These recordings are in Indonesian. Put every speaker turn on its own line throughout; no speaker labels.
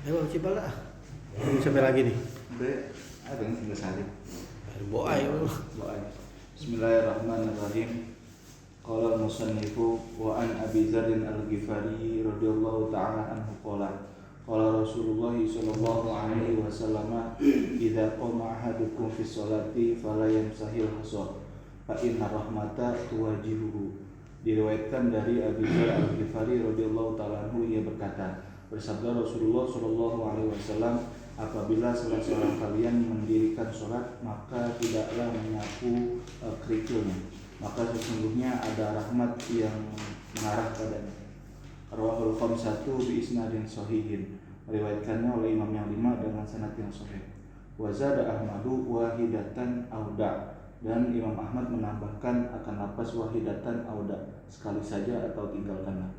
Ayo coba lah. Sampai lagi nih.
Ada yang tinggal salib.
Boai.
Bismillahirrahmanirrahim. Qala al-musannifu wa an Abi Dzar al-Ghifari radhiyallahu ta'ala anhu qala qala Rasulullah sallallahu alaihi wasallam idza qama ahadukum fi sholati fala yamsahil hasa fa inna rahmata tuwajihuhu. Diriwayatkan dari Abi Dzar al-Ghifari radhiyallahu ta'ala anhu, ia berkata, bersabda Rasulullah sallallahu alaihi wasallam, apabila salah seorang kalian mendirikan sholat, maka tidaklah menyapu kerikilnya, maka sesungguhnya ada rahmat yang mengarah padanya. Rawahul khamsatu bi isnadin shahihin. Meriwayatkannya oleh imam yang 5 dengan sanad yang sahih. Wa zada Ahmadu wahidatan auda. Dan Imam Ahmad menambahkan akan lafaz wahidatan auda, sekali saja atau tinggalkanlah.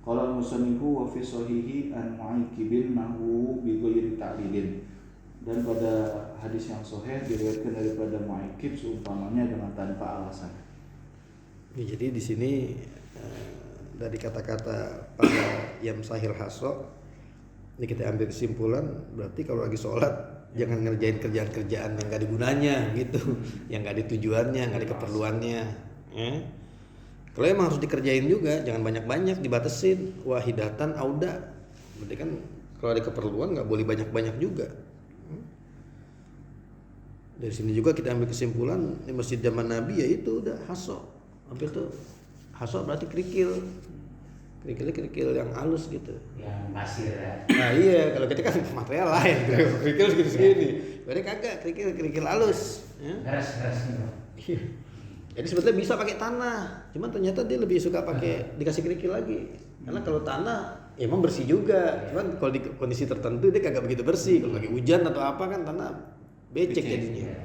Qala al-musannifu wa fi sahihi an mu'aikibin nahu bi ghairi ta'lilin. Dan pada hadis yang sahih diriwayatkan daripada mu'aikib seumpamanya dengan tanpa alasan.
Ya, jadi di sini dari kata-kata pada yam sahil haso ini kita ambil kesimpulan, berarti kalau lagi sholat jangan ngerjain kerjaan-kerjaan yang gak ada gunanya gitu, yang gak ada tujuannya, gak ada keperluannya. Kalau emang harus dikerjain juga, jangan banyak-banyak, dibatasin. Wahidatan auda, berarti kan kalau ada keperluan nggak boleh banyak-banyak juga. Dari sini juga kita ambil kesimpulan di masjid zaman Nabi ya itu udah haso. Hampir tuh haso berarti kerikil yang halus gitu.
Yang pasir ya.
Nah iya, kalau kita kan material lain, kerikil segini. Berarti kagak, kerikil halus.
Keras gitu.
Jadi sebetulnya bisa pakai tanah, cuman ternyata dia lebih suka pakai dikasih kerikil lagi. Karena kalau tanah emang bersih juga, cuman kalau di kondisi tertentu dia kagak begitu bersih. Kalau lagi hujan atau apa kan tanah becek jadinya.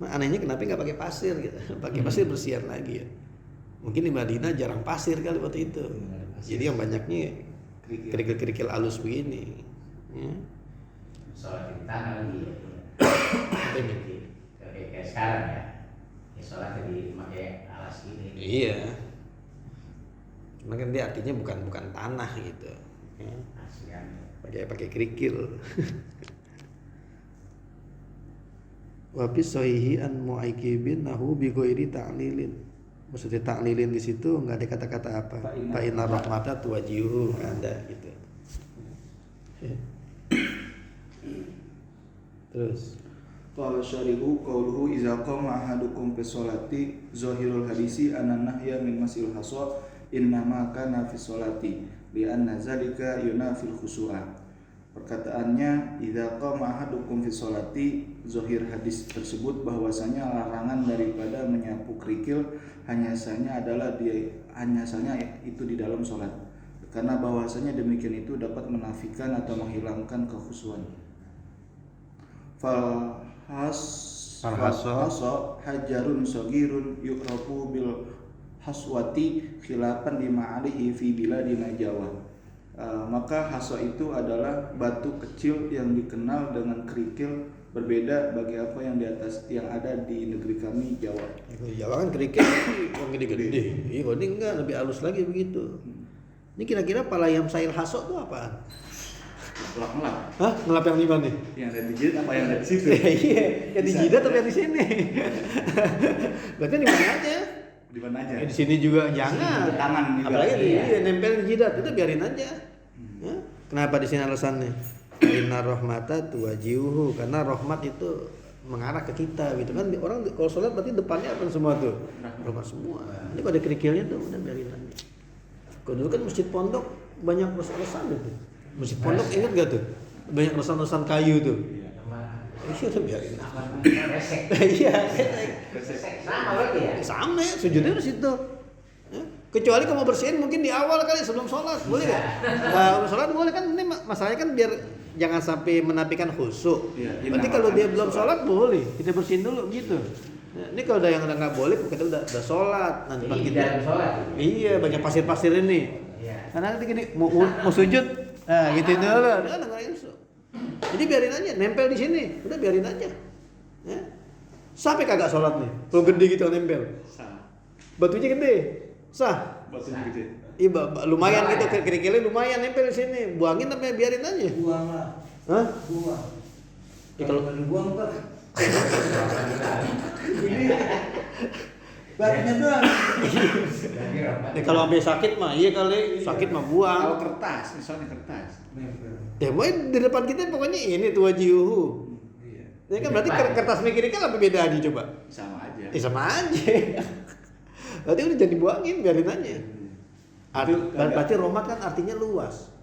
Nah, anehnya kenapa nggak pakai pasir gitu? Pakai pasir bersihan lagi ya. Mungkin di Madinah jarang pasir kali waktu itu. Jadi yang banyaknya kerikil-kerikil halus begini.
Sholat di tanah lagi. Kayak sekarang ya. Sholat jadi pakai alas ini.
Iya. Cuma kan dia artinya bukan tanah gitu. Pakai kerikil. Wa fi sahihi an mu'aikibin nahu bi ghairi ta'lilin. Maksudnya ta'lilin di situ enggak ada kata-kata apa. Fa inna rahmata tuwajihu, ada gitu. Terus
Qala syarihu qawluhu iza qama ahadukum fi sholati zahirul hadisi anna nahya min masil hasa innama kana fi sholati li anna zalika yunafil khusu'a. Perkataannya iza qama ahadukum fi sholati, zahir hadis tersebut bahwasanya larangan daripada menyapu kerikil hanya saja itu di dalam sholat, karena bahwasanya demikian itu dapat menafikan atau menghilangkan kekhusyuan. Haso hajarun sogirun yu'rafu bil haswati khilafan lima alihi fi biladina Jawa. Maka haso itu adalah batu kecil yang dikenal dengan kerikil, berbeda bagi apa yang di atas yang ada di negeri kami Jawa.
Jawa kan kerikil yang gede-gede. Iya, ini enggak, lebih halus lagi begitu. Ini kira-kira palayam sahil haso itu apaan?
Ngelap.
Hah? Ngelap yang di mana nih?
Yang ada di jidat apa yang ada di situ?
Iya, yang di jidat atau yang di sini? Berarti di mana aja?
Di mana aja?
Di sini juga jangan.
Di tangan juga.
Apalagi di nempel di jidat, itu biarin aja. Kenapa di sini alasannya? Inna rahmata tuwajihuhu, karena rahmat itu mengarah ke kita gitu kan. Orang kalau sholat berarti depannya apa semua tuh? Rahmat semua. Ini pada kerikilnya tuh udah biarin aja. Kalau dulu kan masjid pondok banyak resan itu. Masjid pondok ingat gak tuh? Banyak resan-resan kayu tuh. Iya, udah biarin.
Resek.
Iya,
Sama berarti ya?
sama, sujudnya di situ. Kecuali kamu bersihin mungkin di awal kali sebelum sholat, boleh nggak? Nah, sholat boleh kan, ini masalahnya kan biar jangan sampai menafikan khusyuk. Berarti kalau dia belum sholat boleh, kita bersihin dulu gitu. Nah, ini kalau yang udah nggak boleh, kita udah sholat. Nanti
kita sholat.
Iya, banyak pasir-pasir ini.
Iya.
Karena nanti gini mau sujud, nah gitu dulu. Dia dengerin su. Jadi biarin aja, nempel di sini, udah biarin aja. Ya. Sampai kagak sholat nih, kalau gede gitu nempel. Batunya gede. Sah.
Batunya gede.
Iya, lumayan gitu, kerikilnya lumayan nempel di sini. Buangin apa biarin aja?
Buang lah.
Hah?
Buang.
Ya,
Kalau
kalau-
nggak dibuang ntar ini batnya doang.
Jadi rapat.
Ya, kalau sampai sakit mah iya kali, sakit mah buang.
Kalau kertas, misalnya kertas.
Nempel.
Ya mau di depan kita pokoknya ini tuh wajihu.
Iya.
Ya kan berarti kertas kerikil apa bedanya coba?
Sama aja.
Sama aja. Berarti udah jadi buangin, biarin aja. Berarti romat kan artinya luas.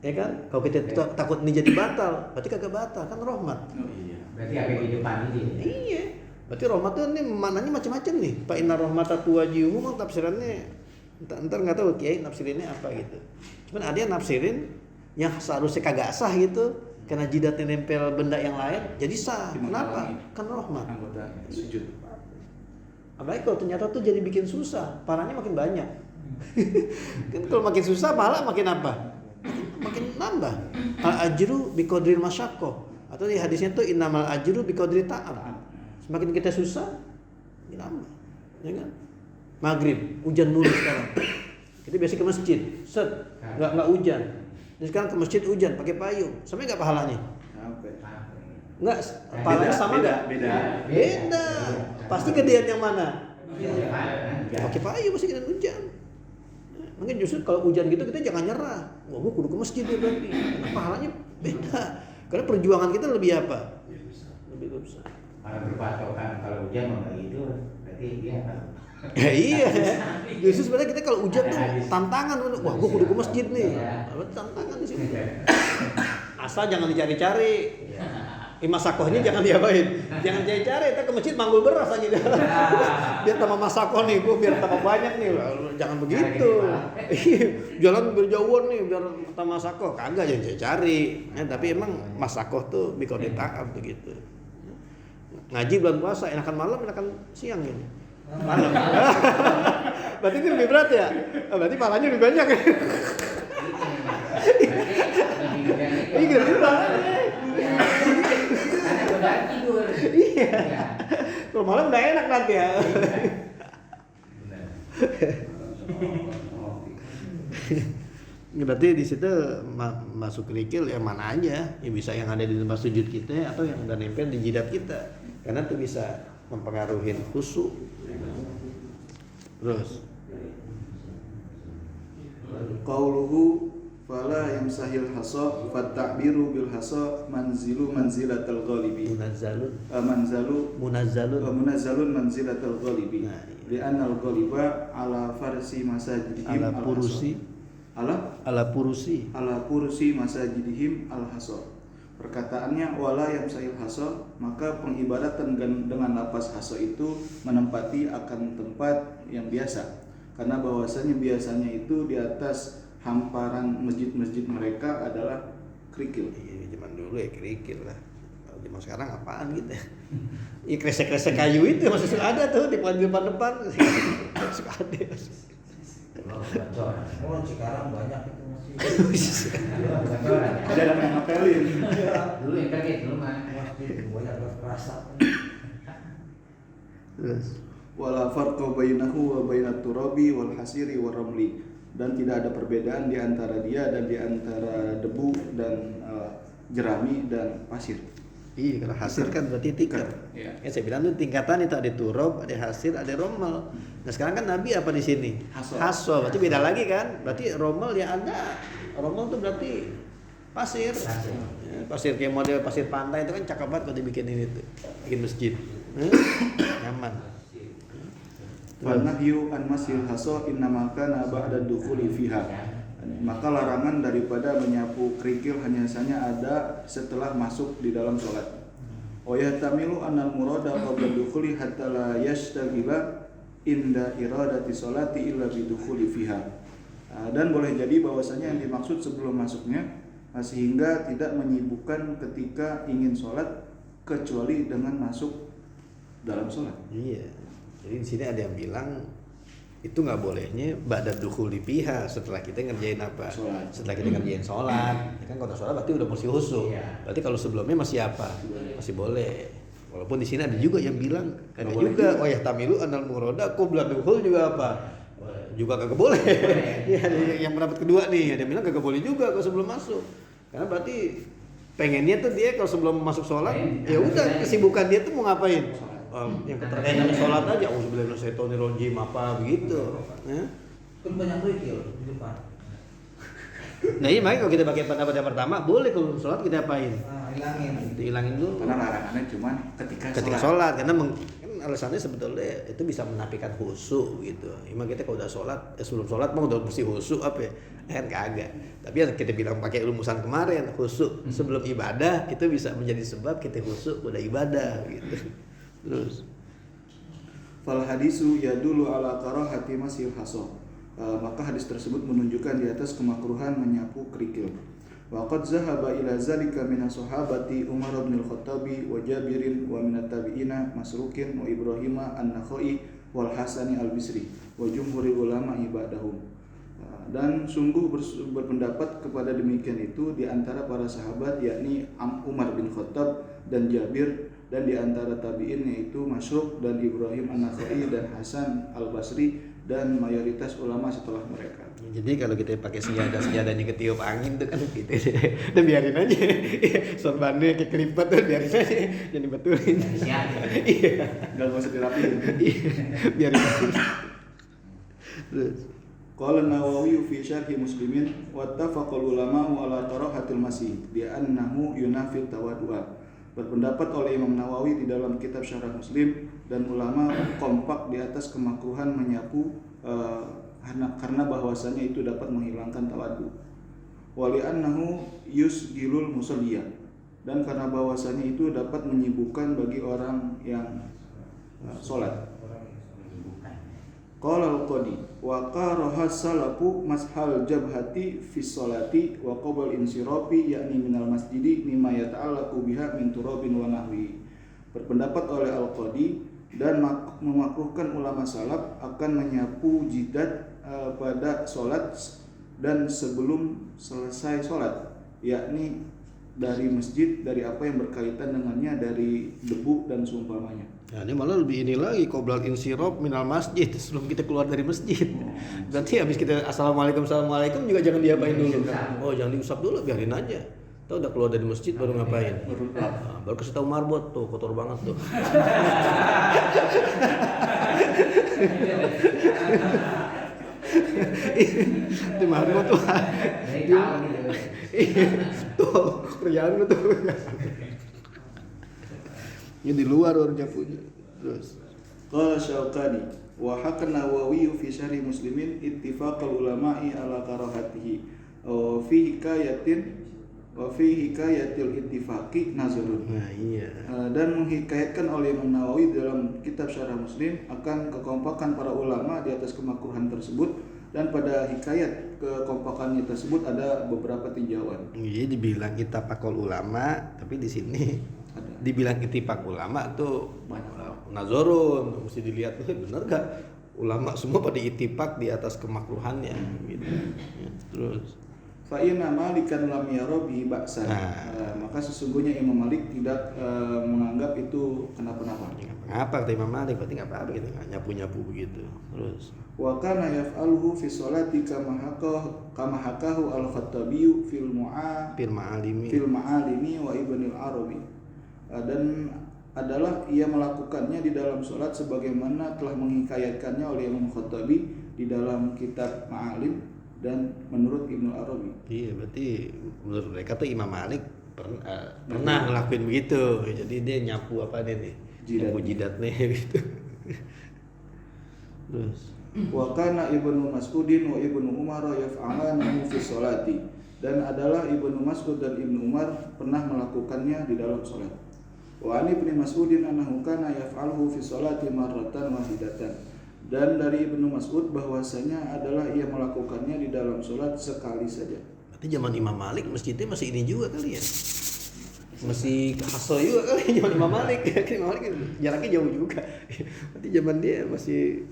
Ya kan? Kalau kita takut ini jadi batal, berarti kagak batal kan rahmat.
Oh iya.
Berarti apa di depan ini?
Iya. Berarti rahmat tuh ini maknanya macam-macam nih. Fa inna rahmata tuwajihu mah tafsirannya entar enggak tahu kiai nafsirinnya apa gitu. Cuman ada yang nafsirin yang seharusnya kagak sah gitu karena jidatnya nempel benda yang lain jadi sah. Kenapa? Kan rahmat.
Anggota sujud.
Apalagi kalau ternyata tuh jadi bikin susah, pahalanya makin banyak. Kan kalau makin susah, pahala makin apa? Makin nambah. Al ajru biqadril masyaqqah. Atau di hadisnya tuh innamal ajru biqadri ta'ab. Semakin kita susah, makin nambah. Ya kan? Maghrib, hujan mulu sekarang. Kita biasa ke masjid, nggak hujan. Dan sekarang ke masjid hujan, pakai payung. Sampai nggak pahalanya?
Sampai.
Nggak, pahalanya sama nggak?
Beda.
Beda. Pasti gedean yang mana?
Iya.
Pakai payung pasti kena hujan. Mungkin justru kalau hujan gitu kita jangan nyerah. Wah, gua kudu ke masjid ya berarti. Karena pahalanya beda. Karena perjuangan kita lebih apa? Lebih besar.
Kalau berpatokan kalau hujan mau nggak gitu, berarti dia kan.
Ya iya. Justru sebenarnya kita kalau hujan tuh tantangan. Wah, gua kudu ke masjid nih. Berarti tantangan di sini. Asal jangan dicari-cari. Masakohnya jangan diapain, jangan cari-cari, kita ke masjid manggul beras aja dia. Biar tambah masakoh nih, gua biar tambah banyak nih. Jangan begitu. Jalan berjauhan nih biar tambah masakoh, kagak jangan cari-cari. Tapi emang masakoh tuh biqadri ta'ab begitu. Ngaji bulan puasa enakan malam, enakan siang ini. Malam. Berarti ini lebih berat ya? Berarti pahalanya lebih banyak. Iya,
Karena udah tidur.
Iya. Kalau malam udah enak nanti ya. Berarti di situ masuk kerikil ya mana aja, ya bisa yang ada di tempat sujud kita atau yang udah nempel di jidat kita, karena itu bisa mempengaruhi khusyuk. Terus
Qauluhu fala yamsahil hasa fatta'biru bil hasa manzilu manzilatal ghalibi munazzalun manzilatal ghalibi
Nah, iya.
li'anna al-ghaliba ala farsi masajidihim
ala purusi
ala kursi masajidihim al-hasa. Perkataannya wala yamsahil hasa, maka pengibadatan dengan lafaz hasa itu menempati akan tempat yang biasa, karena bahwasanya biasanya itu di atas hamparan masjid-masjid mereka adalah kerikil.
Iya, zaman dulu ya kerikil lah. Kalau zaman sekarang apaan gitu ya? Iya, kresek-kresek kayu itu masih suka ada tuh di depan-depan. Suka ada.
Oh, sekarang banyak itu masih.
Ada yang ngapelin.
Dulu internet dulu mah.
Masih banyak kerasa.
Terus
Wala farqa bainahu wa bainat turabi wal hasiri war ramli, dan tidak ada perbedaan di antara dia dan di antara debu dan jerami dan pasir.
iya, kalau hasil kan berarti tikar.
Iya.
Ya saya bilang tuh tingkatan itu ada turab, ada hasil, ada romal. Nah sekarang kan Nabi apa di sini?
Haso.
Haso, berarti beda lagi kan? Berarti romal ya ada. Romal tuh berarti pasir. Ya, pasir kayak model pasir pantai itu kan cakep banget kalau dibikin ini tuh, bikin masjid. Nyaman.
Wanahyu an masil haso innama kana ba'da dukhuli fiha. Maka larangan daripada menyapu kerikil hanya saja ada setelah masuk di dalam sholat. Wa yahtamilu anal murada qabla dukhuli hatta la yashtaghila inda iradati sholati illa bidukhuli fiha. Dan boleh jadi bahwasanya yang dimaksud sebelum masuknya sehingga tidak menyibukkan ketika ingin sholat kecuali dengan masuk dalam sholat.
Iya. Jadi di sini ada yang bilang itu nggak bolehnya ba'da dukhuli fiha, setelah kita ngerjain apa?
Sholat.
Setelah kita ngerjain sholat. Ya kan kalau sholat berarti udah mesti khusyuk.
Iya.
Berarti kalau sebelumnya masih apa? Masih boleh. Walaupun di sini ada juga yang bilang, ada
Nggak boleh
juga
juga.
oh ya tamilu anal murada qabla dukhul juga apa? juga kagak boleh. Ya, ada yang pendapat kedua nih, ada yang bilang kagak boleh juga kalau sebelum masuk. Karena berarti pengennya tuh dia kalau sebelum masuk sholat, ya udah kesibukan dia tuh mau ngapain? Yang terkait dengan sholat aja, auzubillahi minasyaitonirrajim apa begitu. Ya.
Kan banyak wikil di depan.
Nah iya makanya kalau kita pakai pendapat yang pertama, boleh kalau sholat kita apain?
Hilangin.
Dihilangin dulu.
Karena larangannya cuman
Ketika sholat, karena kan alasannya sebetulnya itu bisa menafikan khusyuk gitu. Emang kita kalau udah sholat, sebelum sholat mau udah mesti khusyuk apa ya? Kan kagak. Tapi yang kita bilang pakai rumusan kemarin, khusyuk sebelum ibadah itu bisa menjadi sebab kita khusyuk udah ibadah gitu. Terus
Fal hadisu yadulu ala karahati masil haso. Maka hadis tersebut menunjukkan di atas kemakruhan menyapu kerikil. Wa qad zahaba ila zalika min sahabati Umar bin Al-Khattabi wa Jabirin wa min at-tabi'ina Masrukin wa Ibrahim an-Nakhai wal Hasan al-Bisri wa jumhuri ulama ibadahum. Dan sungguh berpendapat kepada demikian itu di antara para sahabat, yakni Umar bin Khattab dan Jabir, dan di antara tabi'in yaitu Masruk dan Ibrahim an-Nakhai dan Hasan al-Basri dan mayoritas ulama setelah mereka.
jadi kalau kita pakai sejadahnya ketiup angin tuh kan gitu. Udah biarin aja. Sorbannya kayak kelipet tuh biarin aja. Jangan dibetulin. Iya.
Enggak usah dirapiin.
Biarin aja. Terus
Qala Nawawi fi syarhi Muslimin wa tafaqal ulama'u ala karahatil masih bi annahu yunafil tawaddu'a. Berpendapat oleh Imam Nawawi di dalam kitab Syarah Muslim, dan ulama kompak di atas kemakruhan menyapu karena bahwasanya itu dapat menghilangkan tawaddu. Wa li annahu yusgilul musalliya, dan karena bahwasanya itu dapat menyibukkan bagi orang yang salat. Qala al-Qadi wa qaraha salafu mashal jabhati fi sholati wa qabl insirafi yakni minal masjidi mimma yata'allaqu biha min turabin wa nahwi. Berpendapat oleh al-Qadi dan memakruhkan ulama salaf akan menyapu jidat pada sholat dan sebelum selesai sholat, yakni dari masjid, dari apa yang berkaitan dengannya, dari debu dan seumpamanya.
ya, ini malah lebih ini lagi qoblal insiraf minal masjid, sebelum kita keluar dari masjid. Berarti habis kita assalamualaikum juga jangan diapain dulu. Oh, jangan diusap dulu, biarin aja. Tahu udah keluar dari masjid baru ngapain? Baru kasih tahu marbot tuh, kotor banget tuh. Itu marbot tuh. Tuh, kerjaan lu tuh. Ini di luar orang nyapunya. Terus
Qala Syaukani wa hakan Nawawi fi syarhi Muslimin ittifaqal ulama'i ala karahatihi wa fi hikayatil ittifaqi nazarun.
nah iya.
Dan menghikayatkan oleh Imam Nawawi dalam kitab Syarah Muslim akan kekompakan para ulama di atas kemakruhan tersebut, dan pada hikayat kekompakannya tersebut ada beberapa tinjauan.
Iya, dibilang ittifaqul ulama, tapi di sini dibilang ittifaq ulama tuh nazarun, mesti dilihat tuh bener gak ulama semua pada ittifaq di atas kemakruhannya gitu. Ya, terus
Fa inna Malikan lam yara bi ba'san. Maka sesungguhnya Imam Malik tidak menganggap itu kenapa-napa.
ngapa kata Imam Malik, berarti nggak apa-apa gitu, nggak nyapu-nyapu begitu. Terus
Wa kana yaf'aluhu fi sholati kama hakahu al-Khattabi fil ma'alimi wa Ibnul Arabi. Dan adalah ia melakukannya di dalam sholat sebagaimana telah menghikayatkannya oleh Imam Khattabi di dalam kitab Ma'alim dan menurut Ibnu Arabi.
iya, berarti menurut mereka tuh Imam Malik pernah ngelakuin begitu. Jadi dia nyapu apa nih? Nyapu jidat nih gitu. Terus
Wa kana Ibnu Mas'udin wa Ibnu Umar yaf'alanahu fi sholati, dan adalah Ibnu Mas'ud dan Ibnu Umar pernah melakukannya di dalam sholat. Wa an Ibnu Mas'udin annahu kana yaf'aluhu fi sholati marratan wahidatan, dan dari Ibnu Mas'ud bahwasanya adalah ia melakukannya di dalam sholat sekali saja.
berarti zaman Imam Malik masjidnya masih ini juga kali ya? Masih haso juga kali zaman Imam Malik. Imam Malik jaraknya jauh juga. Berarti zaman dia masih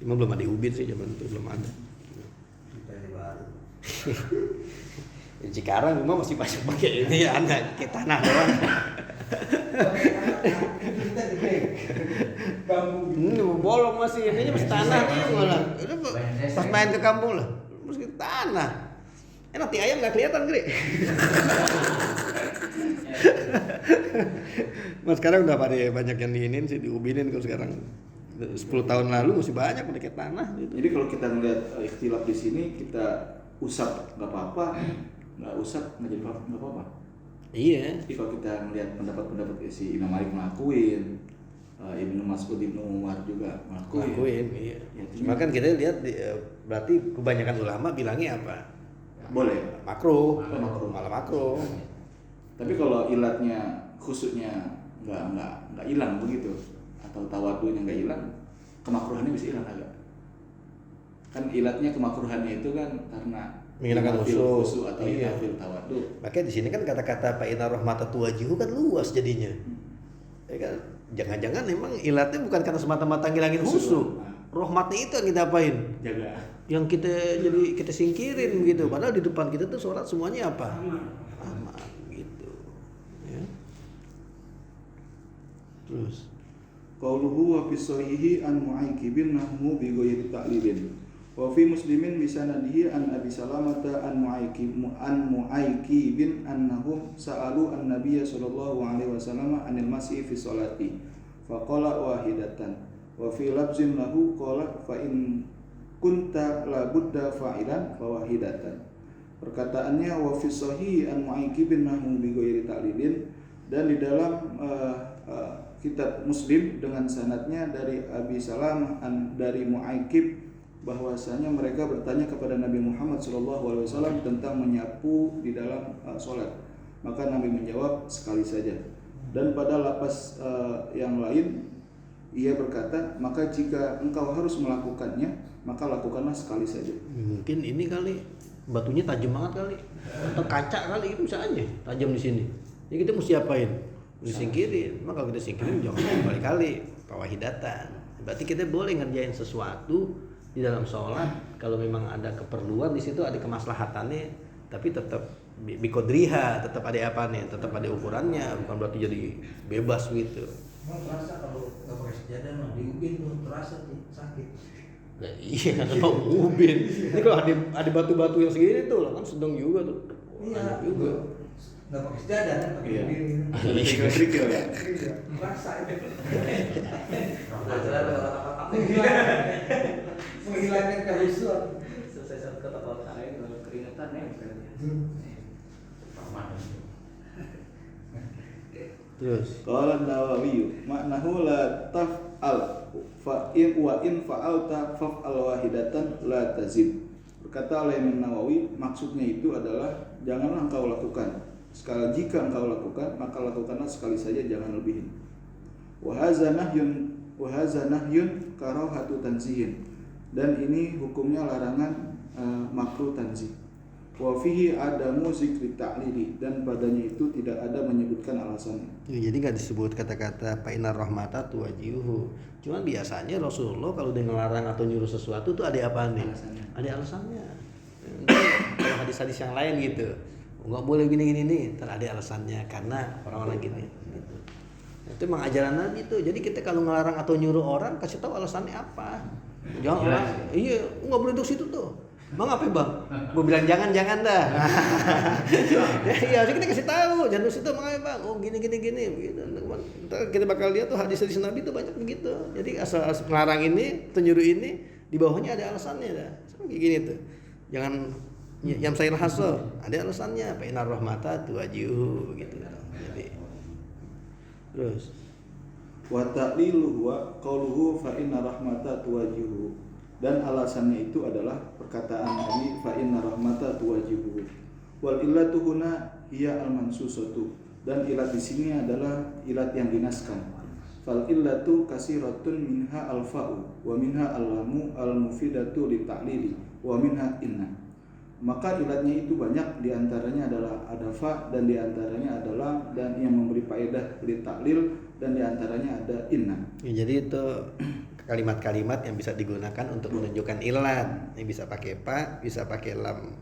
Imam belum ada ubin sih, zaman itu belum ada.
Kita ini baru.
Di Cikarang rumah masih banyak pakai ini ya, anak kayak tanah doang.
Kita gede.
Ini bolong masih, ini masih tanah nih malah. Udah pas main ke kampung lah, masih tanah. Nanti ayam nggak kelihatan gede. Mas sekarang udah pada banyak yang diinin sih, diubinin kalau sekarang. 10 tahun lalu masih banyak udah kayak tanah gitu.
Jadi kalau kita ngeliat ikhtilaf di sini, kita usap nggak apa-apa, nggak usap nggak jadi nggak apa-apa.
Iya.
Jadi kalau kita ngeliat pendapat-pendapat si Imam Malik ngelakuin, Ibnu Mas'ud, Ibnu Umar juga
Ngelakuin, iya.
Ya,
Cuma kan kita lihat berarti kebanyakan ulama bilangnya apa?
boleh.
Makruh,
Makruh.
malah makruh.
Tapi kalau ilatnya khususnya nggak hilang begitu, atau tawadunya nggak hilang, kemakruhannya bisa hilang agak. Kan ilatnya kemakruhannya itu kan karena
Menghilangkan
ilafil
khusyuk.
atau
Iya.
ilafil tawadu.
Makanya di sini kan kata-kata fa inna rahmata tuwajihu kan luas jadinya. Ya kan? Jangan-jangan memang ilatnya bukan karena semata-mata ngilangin khusyuk. Rahmatnya itu yang kita apain?
Jaga.
Yang kita singkirin gitu. Padahal di depan kita tuh sholat semuanya apa? Aman gitu. Ya. Terus
Qauluhu wa fi sahihi an mu'aikibin nahmu bi ghairi ta'lilin. Wa fi muslimin bi sanadihi an Abi Salamata an mu'aikibin annahum sa'alu an-nabiy sallallahu alaihi wasallam anil masih fi sholati. Faqala wahidatan. Wa fi labzin lahu qala fa in kunta la budda fa'ilan fa wahidatan. Perkataannya wa fi sahihi an mu'aikibin nahmu bi ghairi ta'lilin, dan di dalam kitab Muslim dengan sanadnya dari Abi Salamah dari Mu'aikib bahwasanya mereka bertanya kepada Nabi Muhammad SAW tentang menyapu di dalam sholat. Maka Nabi menjawab sekali saja. Dan pada lapas yang lain ia berkata, maka jika engkau harus melakukannya maka lakukanlah sekali saja.
mungkin ini kali batunya tajam banget kali atau kaca kali itu bisa aja tajam di sini. Jadi kita mesti apain? Disingkirin. Maka kalau kita singkirin jangan berkali-kali fawahidatan. Berarti kita boleh ngerjain sesuatu di dalam sholat kalau memang ada keperluan di situ, ada kemaslahatannya, tapi tetap bikodriha, tetap ada apa nih, tetap ada ukurannya, bukan berarti jadi bebas gitu.
Emang terasa kalau nggak pakai sejadah mah di ubin tuh terasa tuh sakit.
Nah, iya kan mau ubin. Ini kalau ada batu-batu yang segini tuh kan sedang juga tuh.
Iya
Juga.
Nggak pakai sejadah kan pakai
Iya.
ubin.
Kerikil ya.
Iya, terasa itu. Menghilangkan kehusuan.
Selesai satu kata kalau lain kalau keringetan ya berarti.
Terus
Qala Nawawi maknahu la taf'al fa in wa in fa'alta fa'al wahidatan la tazid. Berkata oleh Imam Nawawi, maksudnya itu adalah janganlah engkau lakukan. Jika engkau lakukan, maka lakukanlah sekali saja, jangan lebihin. Wa hadza nahyun karahatu tanzihin. Dan ini hukumnya larangan makruh tanzih. Wa fihi adamu zikri ta'lili, dan padanya itu tidak ada menyebutkan alasannya.
jadi nggak disebut kata-kata fa inna rahmata tuwajihu. Cuman biasanya Rasulullah kalau dia ngelarang atau nyuruh sesuatu tuh ada apa nih?
Alasannya.
Ada alasannya. Kalau hadis-hadis yang lain gitu, nggak boleh gini-gini nih, ada alasannya karena orang-orang gini. Gitu. Itu emang ajaran Nabi tuh. Jadi kita kalau ngelarang atau nyuruh orang kasih tahu alasannya apa. Jangan orang, iya nggak boleh duduk situ tuh. Bang apa ya bang? Gue bilang jangan dah. Ya harusnya kita kasih tahu, jangan duduk situ bang apa bang? Oh gini begitu. Ntar kita bakal lihat tuh hadis-hadis Nabi tuh banyak begitu. Jadi asal ngelarang ini, nyuruh ini, di bawahnya ada alasannya dah. Kayak gini tuh. Jangan yang saya hasil, ada alasannya. Fa inna rahmata tuwajihu gitu. Jadi terus
Wa ta'liluhu wa qauluhu fa inna rahmata tuwajihu, dan alasannya itu adalah perkataan Nabi fa inna rahmata tuwajihu. Wal illatu huna hiya al-mansusatu, dan ilat di sini adalah ilat yang dinaskan. Fal illatu kasiratun minha al-fa'u wa minha al-lamu al-mufidatu li ta'lili wa minha inna. Maka ilatnya itu banyak, diantaranya adalah ada fa, dan diantaranya adalah dan yang memberi faedah li ta'lil, dan diantaranya ada inna.
ya, jadi itu kalimat-kalimat yang bisa digunakan untuk menunjukkan ilat. Ini bisa pakai pa, bisa pakai lam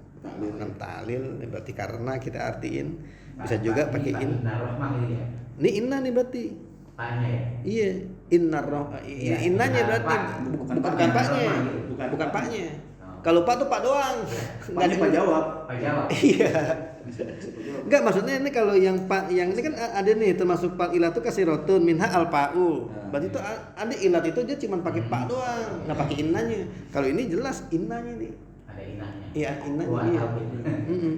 ta'lil. Berarti karena kita artiin, bisa juga pakai in.
Nah, rahmah ini ya.
Ini inna nih berarti.
Paknya ya.
Iya,
Iya,
innanya
inna
berarti
pak.
bukan
Bukan
paknya,
paknya.
bukan paknya.
Oh.
Kalau pak tuh pak doang.
Paknya Pak jawab.
Pak jawab.
Iya.
Bisa Pak jawab.
Enggak, maksudnya ini kalau yang pak yang ini kan ada nih termasuk pak ilat tuh kasih rotun minha al pau.
Nah,
Berarti itu ada ilat itu dia cuma pakai pak doang, nggak pakai innanya. Kalau ini jelas innanya nih.
Ada inahnya.
Iya, innanya.
Wah,
Iya.
tahu gitu.
Mm-mm.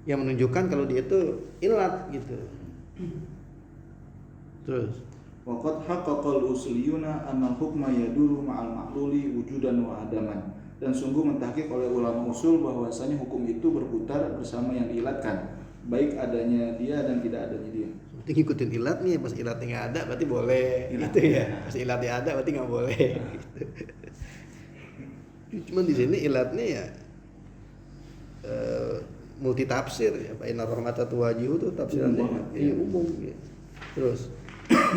Yang menunjukkan kalau dia tuh ilat gitu. Terus
Waqad haqqaqal usuliyuna anna hukma yaduru ma'al ma'luli wujudan wa adaman. Dan sungguh mentahqiq oleh ulama usul bahwasanya hukum itu berputar bersama yang diilatkan, baik adanya dia dan tidak adanya dia.
berarti ngikutin ilat nih, pas ilatnya nggak ada berarti boleh
Ilat.
gitu ya. Pas ilatnya ada berarti nggak boleh. Gitu. Cuman di sini ilatnya ya multi tafsir ya. Pak Inna rahmatatu wajihu tuh tafsirannya
Umum banget,
iya
ya.
umum ya. Terus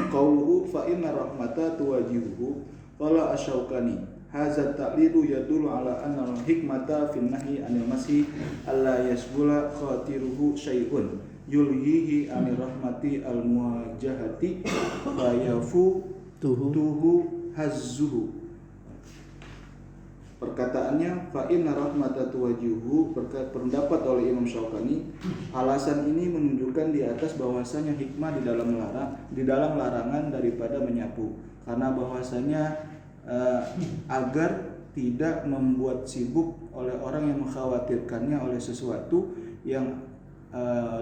Qauluhu fa inna rahmata tuwajihuhu qala asy-Syaukani hadza ta'lilu yadullu ala anna al-hikmata fi nahyi 'anil masih alla yasbula khatiruhu syai'un yulhihi 'anil rahmati al-muwajjahati fa yafu tuhu hazzuhu. Perkataannya fa inna rahmata tuwajihuhu berpendapat oleh Imam Syaukani, alasan ini menunjukkan di atas bahwasanya hikmah di dalam larangan daripada menyapu, karena bahwasanya agar tidak membuat sibuk oleh orang yang mengkhawatirkannya oleh sesuatu yang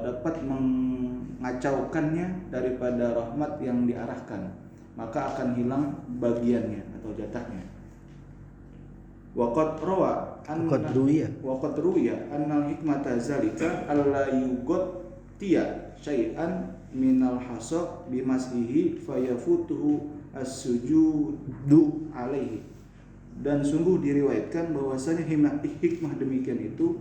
dapat mengacaukannya daripada rahmat yang diarahkan, maka akan hilang bagiannya atau jatahnya. Waqad ruwiya annal hikmata zalika alla yughtiya syai'an minal hasa bimasihi fayafutuhu as-sujudu alaihi. Dan sungguh diriwayatkan bahwasanya hikmah demikian itu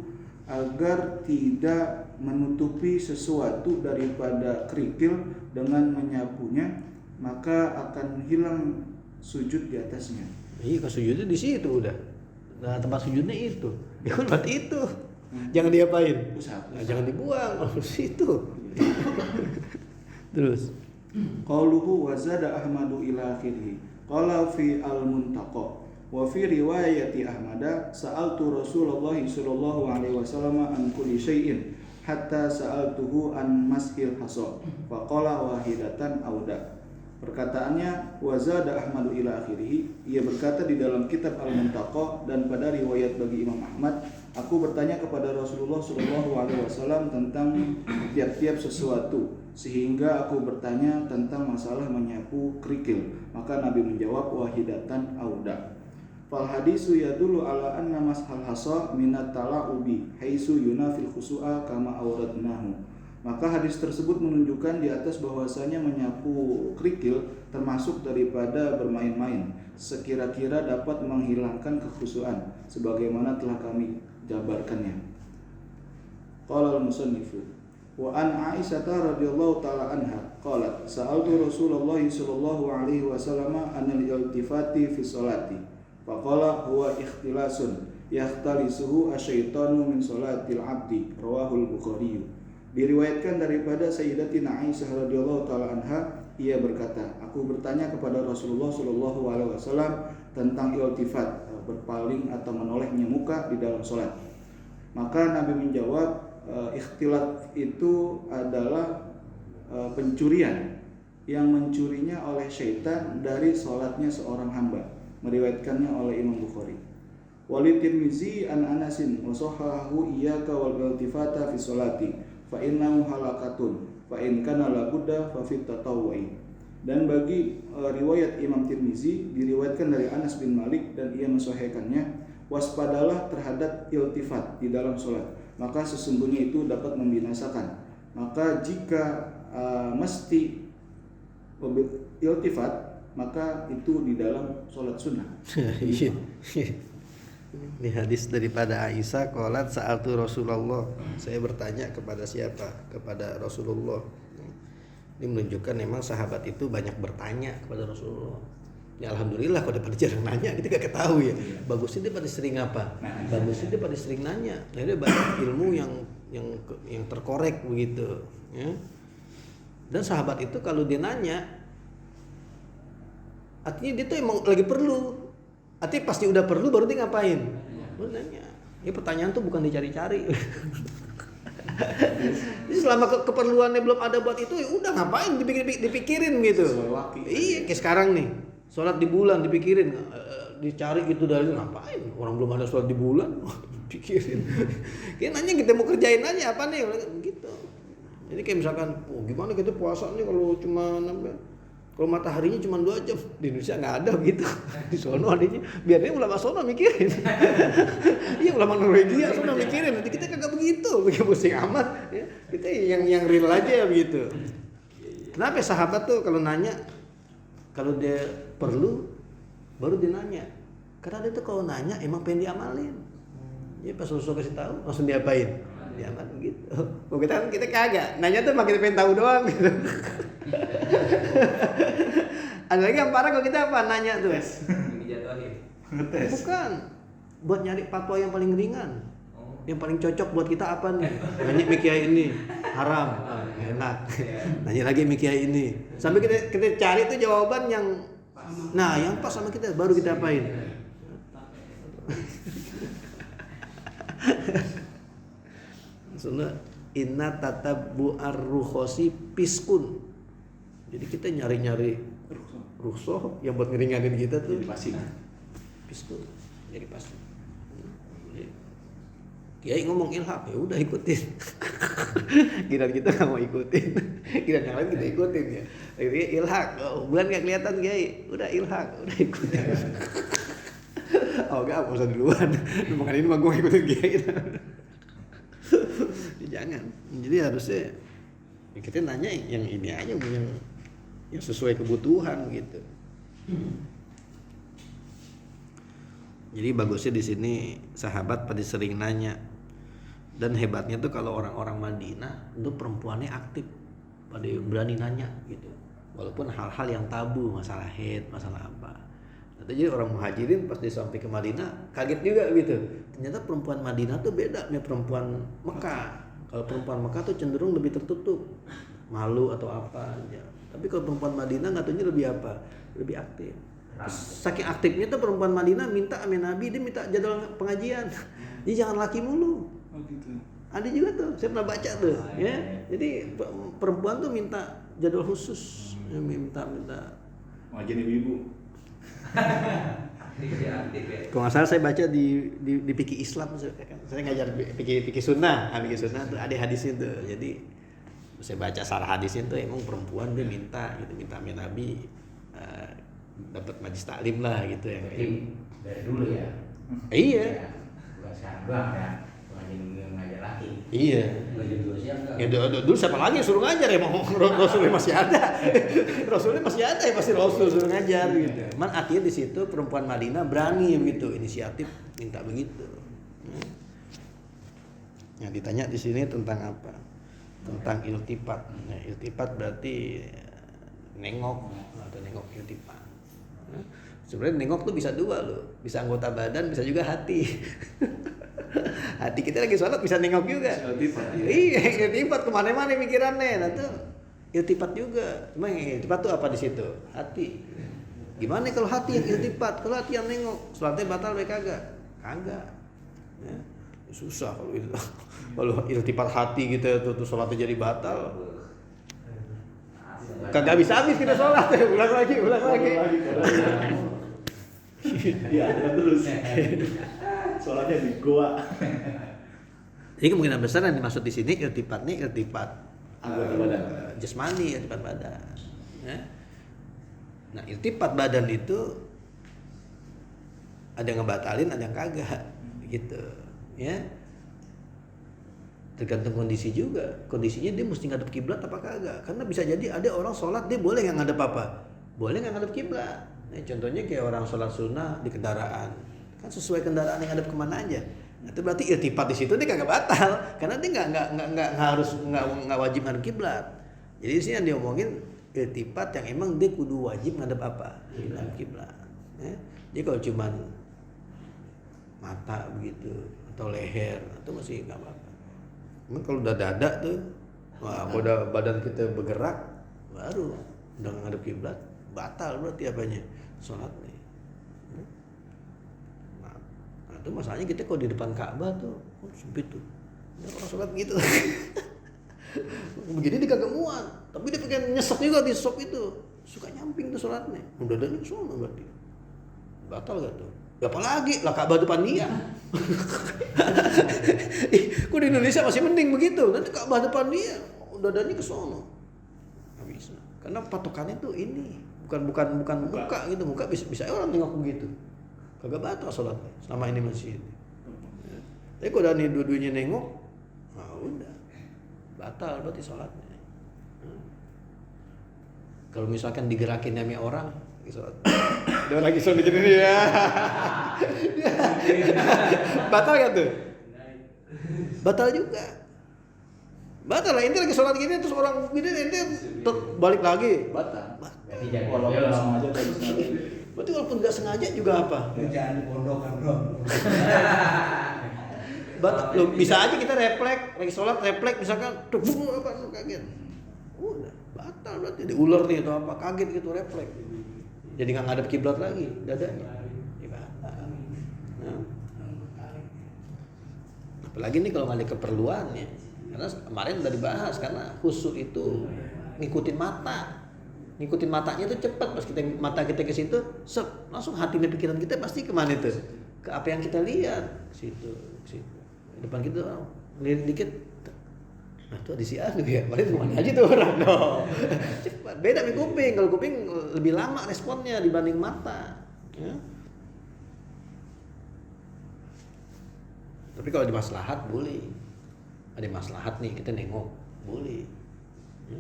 agar tidak menutupi sesuatu daripada kerikil dengan menyapunya, maka akan hilang sujud di atasnya.
iya kan sujudnya di situ udah. Nah, tempat sujudnya itu. Ya kan berarti itu. Jangan diapain?
Usap.
Nah, jangan dibuang. Oh, situ. Terus
Qauluhu wa zada Ahmadu ila akhirih. Qala fi al-Muntaqa wa fi riwayati Ahmada sa'altu Rasulullah sallallahu alaihi wasallam an kulli syai'in hatta sa'altuhu an mashil hasa fa qala wahidatan auda. Perkataannya wa zada Ahmadu ila akhirih, ia berkata di dalam kitab Al-Muntaqa dan pada riwayat bagi Imam Ahmad, aku bertanya kepada Rasulullah sallallahu alaihi wasallam tentang tiap-tiap sesuatu, sehingga aku bertanya tentang masalah menyapu kerikil, maka Nabi menjawab wahidatan auda. Fal hadisu yadullu ala anna mashal hasa minat tala'ubi haitsu yunafil khusu'a kama auradnahu. Maka hadis tersebut menunjukkan di atas bahwasanya menyapu kerikil termasuk daripada bermain-main, sekira-kira dapat menghilangkan kekhusyuan sebagaimana telah kami jabarkannya. Qala al-musannifu wa an Aisyah radhiyallahu taala anha qalat sa'altu Rasulullah sallallahu alaihi wasallam anil iltifati fi sholati faqala huwa ikhtilasun yakhtalisuhu asyaitanu min sholatil abdi rawahul Bukhari. Diriwayatkan daripada Sayyidatina Aisyah radhiyallahu taala anha, ia berkata, aku bertanya kepada Rasulullah sallallahu alaihi wasallam tentang iltifat, berpaling atau menolehnya muka di dalam salat. Maka Nabi menjawab, ikhtilat itu adalah pencurian yang mencurinya oleh syaitan dari salatnya seorang hamba. Meriwayatkannya oleh Imam Bukhari. Walid Tirmizi an Anasin wa sahahahu iyyaka wal iltifata fi sholati fa innahu halakatun fa in kana la budda fa fit tatawwu'i. Dan bagi riwayat Imam Tirmizi diriwayatkan dari Anas bin Malik dan ia mensahihkannya, waspadalah terhadap iltifat di dalam salat, maka sesungguhnya itu dapat membinasakan. Maka jika mesti iltifat, maka itu di dalam salat sunnah.
Ini hadis daripada Aisyah qalat sa'altu Rasulullah. Saya bertanya kepada siapa? Kepada Rasulullah. Ini menunjukkan memang sahabat itu banyak bertanya kepada Rasulullah. Ya alhamdulillah kalau dia pada jarang nanya kita gak ketahui ya. Bagusnya dia pada sering apa? Bagusnya dia pada sering nanya. Jadi banyak ilmu yang terkorek begitu, ya. Dan sahabat itu kalau dia nanya Artinya dia tuh emang lagi perlu. Artinya pasti udah perlu baru dia ngapain? Baru nanya. Ya pertanyaan tuh bukan dicari-cari. Jadi selama keperluannya belum ada buat itu, ya udah ngapain dipikirin gitu. Iya, kayak sekarang nih. Sholat di bulan dipikirin, dicari gitu dari ngapain? Orang belum ada sholat di bulan, pikirin. Kayak nanya kita mau kerjain aja apa nih, gitu. Jadi kayak misalkan, gimana kita puasa nih kalau cuma kalau mataharinya cuma 2 jam, di Indonesia nggak ada gitu. Di sono adanya, biarnya ulama sono mikirin. Iya ulama Norwegia sono mikirin. Nanti kita kagak begitu, bikin pusing amat. Ya, kita yang real aja begitu. Kenapa sahabat tuh kalau nanya, kalau dia perlu baru dia nanya. Karena dia tuh kalau nanya emang pengen diamalin. Ya pas Rasul kasih tahu langsung diapain? Diamalin gitu. Oh, kita kagak. Nanya tuh makin pengen tahu doang gitu. Ada lagi yang parah kalau kita apa nanya tuh?
Dijatuhin.
Bukan. Buat nyari fatwa yang paling ringan. Yang paling cocok buat kita apa nih? Nanya mikiai ini haram, enak. Nanya lagi mikiai ini. Sampai kita cari tuh jawaban yang yang pas sama kita baru kita apain? Soalnya inna tatabbu ar-rukhosi piskun. Jadi kita nyari-nyari rukhsah yang buat ngeringanin kita tuh
pasti
piskun. Jadi pasti. Kiai ngomong ilhaq, ya udah ikutin. Kira kita nggak mau ikutin, kira yang lain kita ikutin ya. Jadi ilhaq, bulan nggak kelihatan Kiai, udah ilhaq, udah ikutin. Oh enggak, usah duluan. Makanya ini mah gue ikutin Kiai. Jangan. Jadi harusnya ya kita nanya yang ini aja, yang sesuai kebutuhan gitu. Jadi bagusnya di sini sahabat pada sering nanya. Dan hebatnya tuh kalau orang-orang Madinah itu perempuannya aktif, pada berani nanya gitu. Walaupun hal-hal yang tabu, masalah haid, masalah apa. Jadi orang Muhajirin pas dia sampai ke Madinah kaget juga gitu. Ternyata perempuan Madinah tuh beda sama perempuan Mekah. Kalau perempuan Mekah tuh cenderung lebih tertutup, malu atau apa aja. Tapi kalau perempuan Madinah nggak tahunya lebih apa? Lebih aktif. Saking aktifnya tuh perempuan Madinah minta sama Nabi, dia minta jadwal pengajian. Jadi jangan laki mulu.
Oh gitu.
Ada juga tuh, saya pernah baca tuh, ya. Jadi perempuan tuh minta jadwal khusus, minta.
Ngajarin ibu-ibu.
Kalau nggak salah saya baca di fikih Islam, saya ngajar fikih sunnah, tuh ada hadisnya tuh. Jadi saya baca sarah hadisnya tuh emang perempuan dia minta sama Nabi dapat majlis taklim lah gitu ya.
Dari dulu ya.
Iya.
Bukan sekarang doang ya. Ngajar laki.
Iya.
Ngajar dulu siapa?
Ya dulu siapa lagi suruh ngajar ya, Rasulnya masih ada. Rasulnya masih ada ya pasti Rasul suruh ngajar gitu. Man artinya di situ perempuan Madinah berani begitu, inisiatif minta begitu. Yang ditanya di sini tentang apa? Tentang iltifat. Nah, iltifat berarti nengok atau nengok iltifat. Sebenarnya nengok tuh bisa dua loh, bisa anggota badan, bisa juga hati. Hati kita lagi sholat bisa nengok juga.
Iltifat, iya.
Iya, iltifat kemana-mana pikirannya. Nah tuh iltifat juga. Cuma yang iltifat tuh apa di situ? Hati. Gimana kalau hati yang iltifat? Kalau hati yang nengok, sholatnya batal baik kagak? Kagak. Ya, susah kalau itu. Kalau iltifat hati gitu tuh sholatnya jadi batal. Kagak habis kita sholat. Ulang lagi.
Iya, terus. Soalnya di goa.
Jadi kemungkinan besar yang dimaksud di sini iltifatnya iltifat
Anggota badan.
jasmani, iltifat badan. Ya. Nah, iltifat badan itu ada yang ngebatalin, ada yang kagak, gitu. Ya. Tergantung kondisi juga. Kondisinya dia mesti ngadep kiblat apa kagak? Karena bisa jadi ada orang sholat dia boleh nggak ngadep apa? Boleh nggak ngadep kiblat. Nah, contohnya kayak orang sholat sunnah di kendaraan, kan sesuai kendaraan yang ngadep kemana aja. Nah, itu berarti iltifat di situ dia kagak batal, karena dia nggak wajib ngadep kiblat. Jadi di sini yang diomongin iltifat yang emang dia kudu wajib ngadep apa? Ngadep kiblat. Ya. Jadi kalau cuman mata begitu atau leher itu masih nggak apa-apa. Cuman kalau udah dada tuh, wah, kalau udah badan kita bergerak, baru udah ngadep kiblat batal berarti apanya? Sholatnya. Nah itu masalahnya kita kalau di depan Ka'bah tuh sempit tuh. Ya, orang sholat gitu. Begini dia kagak muat, tapi dia pengen nyesek juga di sop itu. Suka nyamping tuh sholatnya. Udah dari sono berarti. Batal gak tuh? Ya apalagi lah Ka'bah depan dia. Kok di Indonesia masih mending begitu? Nanti Ka'bah depan dia, dadanya ke sono. Nggak bisa. Karena patokannya tuh ini, bukan muka gitu. Muka bisa orang tengok begitu. Kagak batal sholatnya selama ini masih ini. Tapi kalau Dani dua-duanya nengok, nah udah batal berarti sholatnya. Kalau misalkan digerakin sama orang, sholat. Dia lagi sholat di sini ya. Batal gak tuh? Batal juga. Batal lah, ente lagi sholat gini terus orang gini ente balik lagi.
Batal.
Berarti jangan
Walaupun
belok.
sengaja atau sengaja.
Berarti walaupun nggak sengaja juga apa?
Kerjaan di pondokan bro.
Batal. Loh, bisa aja kita refleks, lagi sholat refleks misalkan, tuh apa tuh kaget. Udah, batal berarti di ular nih atau apa kaget gitu refleks. Jadi nggak ngadep kiblat lagi dadanya. Ya, batal. Nah. Apalagi nih kalau nggak ada keperluan ya. Karena kemarin udah dibahas karena khusyuk itu ngikutin mata. Ngikutin matanya tuh cepat pas mata kita ke situ, langsung hati dan pikiran kita pasti kemana itu? Ke apa yang kita lihat, ke situ. Depan kita lihat dikit. Nah, tuh di si Anu ya. Kemarin kemana aja tuh orang dong. Cepat. Beda dengan kuping. Kalau kuping lebih lama responnya dibanding mata. Ya. Tapi kalau di maslahat boleh. Ada maslahat nih kita nengok boleh. Ya.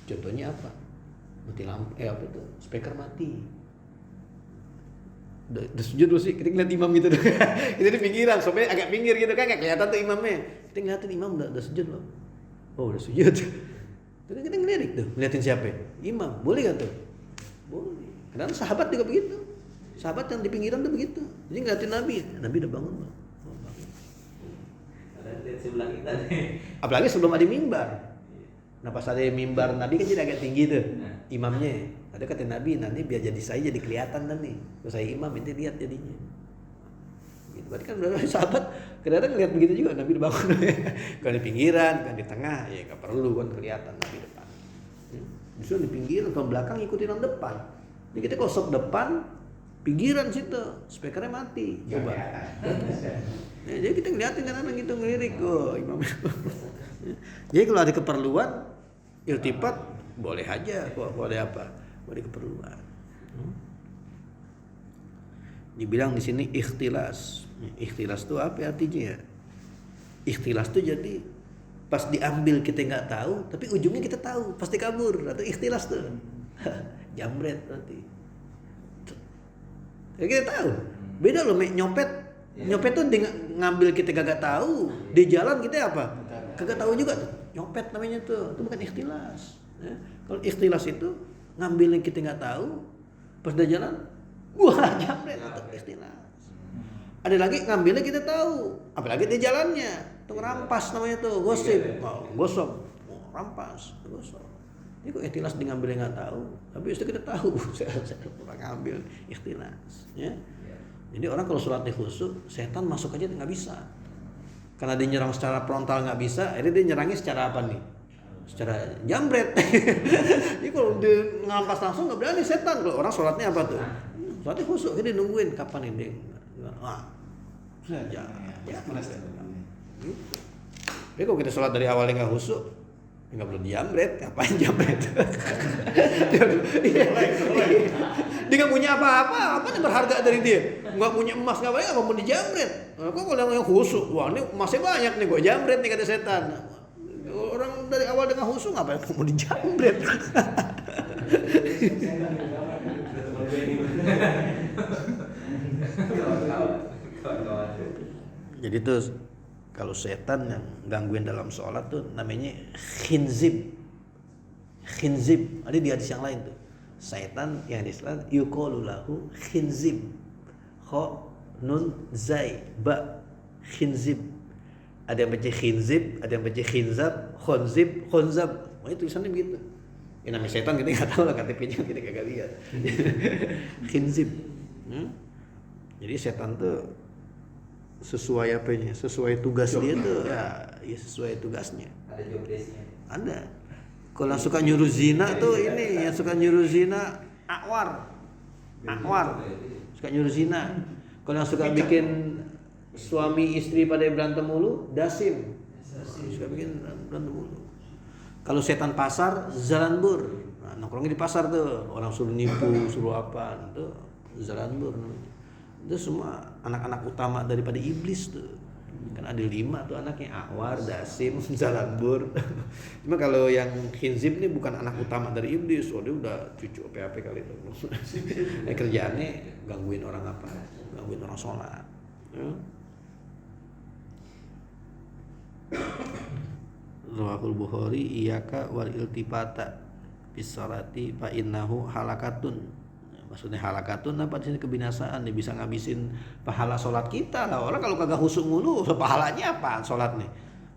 Contohnya apa? Mati lampu, apa itu? Speaker mati. Udah sujud dulu sih, kita ngeliat imam gitu. Kita di pinggiran, supaya agak pinggir gitu kan, gak kelihatan tuh imamnya. Kita ngeliatin imam udah sujud loh. Oh udah sujud. Terus kita ngelirik tuh, ngeliatin siapa? Imam, boleh gak tuh? Boleh. Karena sahabat juga begitu. Sahabat yang di pinggiran tuh begitu. Jadi ngeliatin Nabi udah bangun loh.
Lihat sebelah kita nih.
Apalagi sebelum ada mimbar. Nah pas ada mimbar Nabi kan jadi agak tinggi tuh imamnya. Ada kata Nabi nanti biar jadi saya jadi kelihatan kan nih. Kalau saya imam nanti lihat jadinya. Gitu. Berarti kan udah sahabat kadang-kadang lihat begitu juga Nabi dibangun. Kalau di pinggiran, kan di tengah ya nggak perlu kan kelihatan Nabi depan. Justru di pinggiran kalau belakang ikutin yang depan. Jadi kita kalau sok depan pinggiran situ speakernya mati. Coba. Ya, jadi kita ngeliatin kan gitu ngelirik imam. Jadi kalau ada keperluan iltifat boleh aja kalau ada apa, boleh keperluan. Dibilang di sini ikhtilas. Ikhtilas itu apa artinya ya? Ikhtilas itu jadi pas diambil kita nggak tahu, tapi ujungnya kita tahu, pasti kabur atau ikhtilas tuh. Jambret berarti. Ya kita tahu. Beda loh nyopet. Nyopet tuh ngambil kita kagak tahu, di jalan kita apa? Kagak tahu juga tuh. Nyopet namanya tuh. Itu bukan ikhtilas. Ya. Kalau ikhtilas itu ngambil yang kita nggak tahu, pas di jalan, wah jambret itu ikhtilas. Ada lagi ngambilnya kita tahu, apalagi di jalannya, tuh rampas namanya tuh, gosip, gosok, rampas, gosok. Ini kok ikhtilas di ngambil yang nggak tahu, tapi itu kita tahu, saya pernah ngambil ikhtilas. Ya. Jadi orang kalau sholatnya khusyuk, setan masuk aja nggak bisa. Karena dia nyerang secara frontal nggak bisa, akhirnya dia nyerangnya secara apa nih? Secara jambret. Jadi kalau dia ngampas langsung nggak berani setan. Kalau orang sholatnya apa tuh? Sholatnya khusyuk, dia nungguin kapan ini. Ya. Tapi kalau kita sholat dari awalnya nggak khusyuk, nggak perlu jambret, ngapain jambret? Dia nggak punya apa-apa yang berharga dari dia. Nggak punya emas, nggak punya apa mau dijamret. Kok kalau yang khusyuk, wah ini emasnya banyak nih, gue jamret nih kata setan. Orang dari awal dengan khusyuk ngapain mau dijamret? Jadi tuh kalau setan yang gangguin dalam sholat tuh namanya khinzib. Khinzib, ada di hadis yang lain tuh. Setan yang di Islam yuqalu lahu khinzib. Kha nun zai ba khinzib. Ada yang baca khinzib, ada yang baca khinzab, khonzib, khonzab. Ini tulisannya begitu. Ya namanya setan kita nggak tahu lah, KTP-nya kita kagak lihat. Khinzib. Jadi setan tuh sesuai apanya? Sesuai tugas dia tuh ya sesuai tugasnya.
Ada job desk-nya.
Ada. Kalau yang suka nyuruh zina tuh ini, yang suka nyuruh zina Akwar. Suka nyuruh zina. Kalau yang suka bikin suami istri pada berantem mulu, Dasim. Suka bikin berantem mulu. Kalau setan pasar, Zalanbur. Nah, nongkrongnya di pasar tuh, orang suruh nipu, suruh apa, itu Zalanbur. Itu semua anak-anak utama daripada iblis tuh. Kan ada 5 tuh anaknya, Akwar, Dasim, Zalanbur. Cuma kalau yang Khinzib ini bukan anak utama dari iblis, dia udah cucu PHP kali itu. Kerjaannya gangguin orang apa? Gangguin orang sholat. Rawahul Bukhari iyyaka wal iltifata bis salati fa innahu halakatun. Maksudnya halakatun apa di sini? Kebinasaan, dia bisa ngabisin pahala sholat kita lah. Orang kalau kagak husuk mulu, pahalanya apa sholat nih?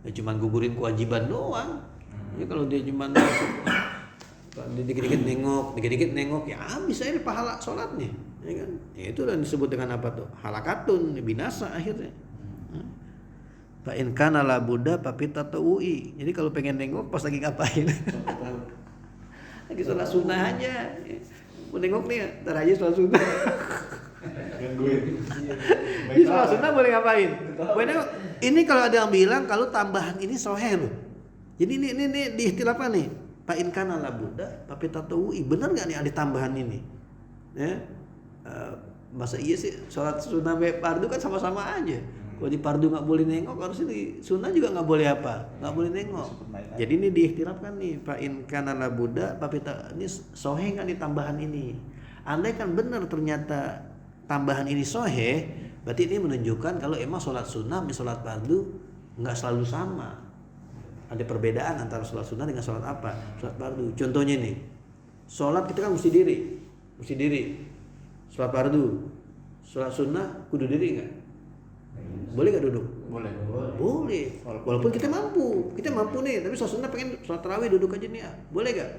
Ya cuman gugurin kewajiban doang. Ya kalau dia cuman dikit-dikit nengok, ya habis aja pahala sholat nih. Ya kan? Ya itu yang disebut dengan apa tuh? Halakatun, binasa akhirnya. Fa in kana la buddha papita taui. Jadi kalau pengen nengok pas lagi ngapain? Lagi sholat sunnah aja. Mau nengok nih, ntar aja sholat sunnah.
Gangguin.
Jadi sholat sunnah boleh ngapain? Boleh nengok. Ini kalau ada yang bilang kalau tambahan ini soheh loh. Jadi ini diikhtilafkan nih. Fa in kana la buddha papita taui. Benar nggak nih ada tambahan ini? Ya. Masa iya sih sholat sunnah fardu kan sama-sama aja. Kalau di fardu nggak boleh nengok, harusnya di sunnah juga nggak boleh apa? Nggak boleh nengok. Jadi ini diikhtilafkan nih, fa in kana la buddha papita, ini soheh nggak nih tambahan ini? Andai kan benar ternyata tambahan ini soheh, berarti ini menunjukkan kalau emang sholat sunnah dan sholat fardu nggak selalu sama. Ada perbedaan antara sholat sunnah dengan sholat apa? Sholat fardu. Contohnya nih, sholat kita kan mesti diri. Sholat fardu, sholat sunnah kudu diri nggak? Boleh gak duduk?
Boleh.
Boleh. Walaupun kita mampu nih, tapi sholat sunnah pengen sholat tarawih duduk aja nih ya. Boleh gak?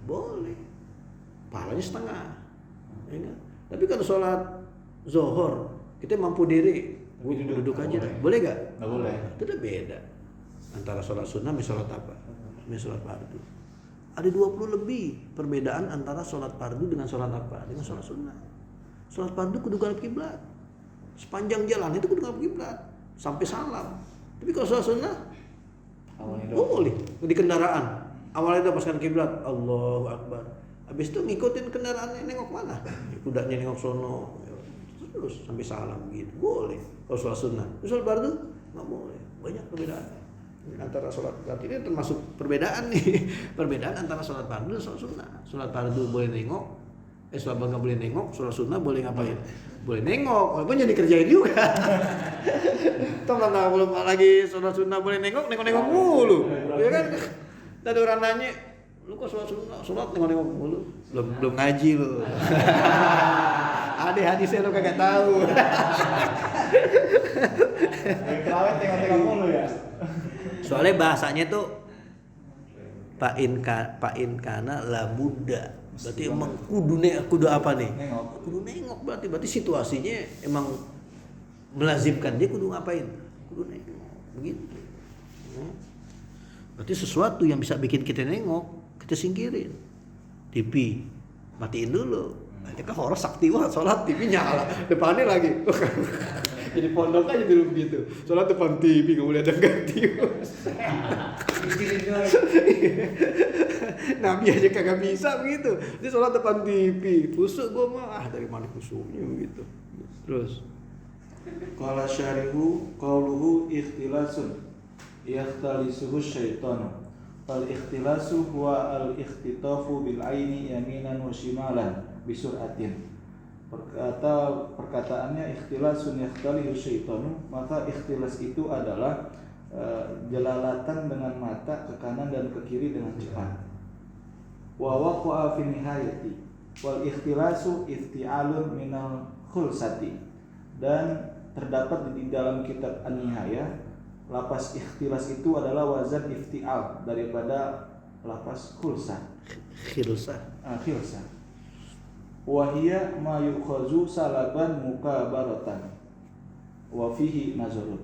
Boleh. Pahalanya setengah. Ya kan? Tapi kalau sholat zuhur, kita mampu diri, duduk aja dah. Boleh gak?
Nggak boleh.
Itu udah beda antara sholat sunnah dan sholat apa? Dan sholat fardu. Ada 20 lebih perbedaan antara sholat fardu dengan sholat apa? Dengan sholat sunnah. Sholat fardu kudu ngadep kiblat. Sepanjang jalan itu kudu ngadep kiblat sampai salam. Tapi kalau sholat sunnah boleh di kendaraan. Awalnya itu paskan kiblat, Allahu Akbar. Habis itu ngikutin kendaraannya nengok mana? Kudanya nengok sono. Terus sampai salam gitu. Boleh kalau sholat sunnah. Sholat fardu nggak boleh. Banyak perbedaan antara sholat. Berarti ini termasuk perbedaan nih. Perbedaan antara sholat fardu dan sholat sunnah. Sholat fardu boleh nengok. Sholat fardu nggak boleh nengok. Sholat sunnah boleh ngapain? Boleh nengok, walaupun jadi kerjain juga. Toh mana belum lagi sholat sunnah boleh nengok mulu, ya kan? Tadi orang nanya, lu kok sholat sunnah, sholat nengok mulu? Belum ngaji lu. Ada hadisnya lu kagak tahu.
Terawih tengok-tengok mulu ya.
Soalnya bahasanya tuh Pak Inkana la Buddha. Berarti emang kudu apa nih? Kudu nengok berarti situasinya emang melazimkan dia kudu ngapain? Kudu nengok. Begitu. Berarti sesuatu yang bisa bikin kita nengok, kita singkirin. TV matiin dulu. Nanti kan horor sakti banget, sholat TV nyala, depannya lagi. Jadi pondok aja dulu begitu. Sholat depan TV, nggak boleh ada ganti. Nabi aja kagak bisa begitu. Dia sholat depan TV. Khusuk gua mah dari mana khusuknya begitu. Terus
Qala syarihu qauluhu ikhtilasun yakhtalisuhu syaitanu. Fal ikhtilasu huwa al ikhtitafu bil aini yaminan wa shimalan bisur'atin. Perkataannya ikhtilasun yakhtalihu syaitanu, maka ikhtilas itu adalah jelalatan dengan mata ke kanan dan ke kiri dengan cepat. Wa waqa'a fi nihayati wal ikhtilasu ifti'alun minal khulsati. Dan terdapat di dalam kitab An-Nihayah, lapas ikhtilas itu adalah wazan ifti'al daripada lapas khulsah.
Khilsah.
Khilsah. Wahia ma yukhazu salaban mukabaratan wa fihi nazarun.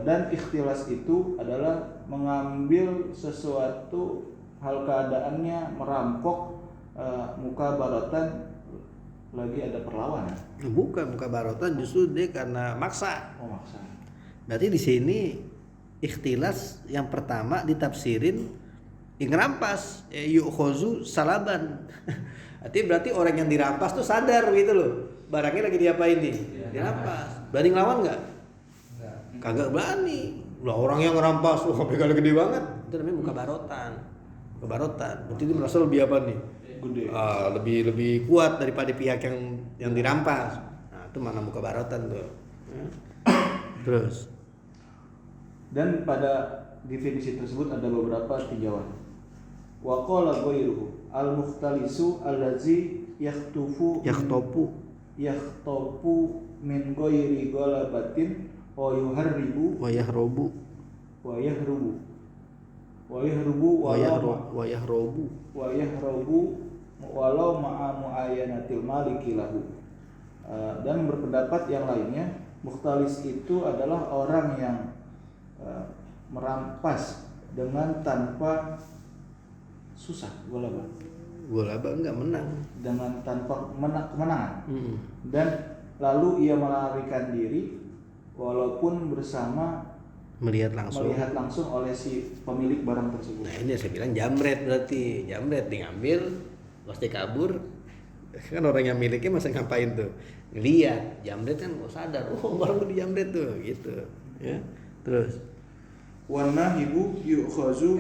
Dan ikhtilas itu adalah mengambil sesuatu hal keadaannya merampok, mukabaratan lagi ada perlawanan.
Bukan mukabaratan, justru dia karena maksa.
Oh, maksa.
Berarti di sini ikhtilas yang pertama ditafsirin ngerampas, yukhozu salaban. Berarti orang yang dirampas tuh sadar gitu loh, barangnya lagi diapain nih? Dirampas. Berani ngelawan nggak? Kagak berani. Lah orang yang ngerampas, wah pegang gede banget. Itu namanya mukabaratan. Mukabaratan. Berarti dia merasa lebih apa nih?
Gede.
Lebih kuat daripada pihak yang dirampas. Nah itu mana mukabaratan tuh. Terus.
Dan pada definisi tersebut ada beberapa tinjauan. Wa qala ghairuhu al-mukhtalisu allazi yakhtopu min ghairi ghalabatin wa yuharribu
Wa yahrobu
walau ma'a muayyanatil maliki lahu. Dan berpendapat yang lainnya, mukhtalis itu adalah orang yang merampas dengan tanpa susah,
golaba enggak menang.
dengan tanpa kemenangan. Dan lalu ia melarikan diri walaupun bersama
Melihat langsung
oleh si pemilik barang tersebut.
Nah ini saya bilang jamret, berarti jamret diambil pasti kabur. Kan orang yang miliknya masa ngapain tuh, ngeliat. Jamret kan sadar, baru dijamret tuh gitu ya. Terus
Wa nahibu ya'khuzu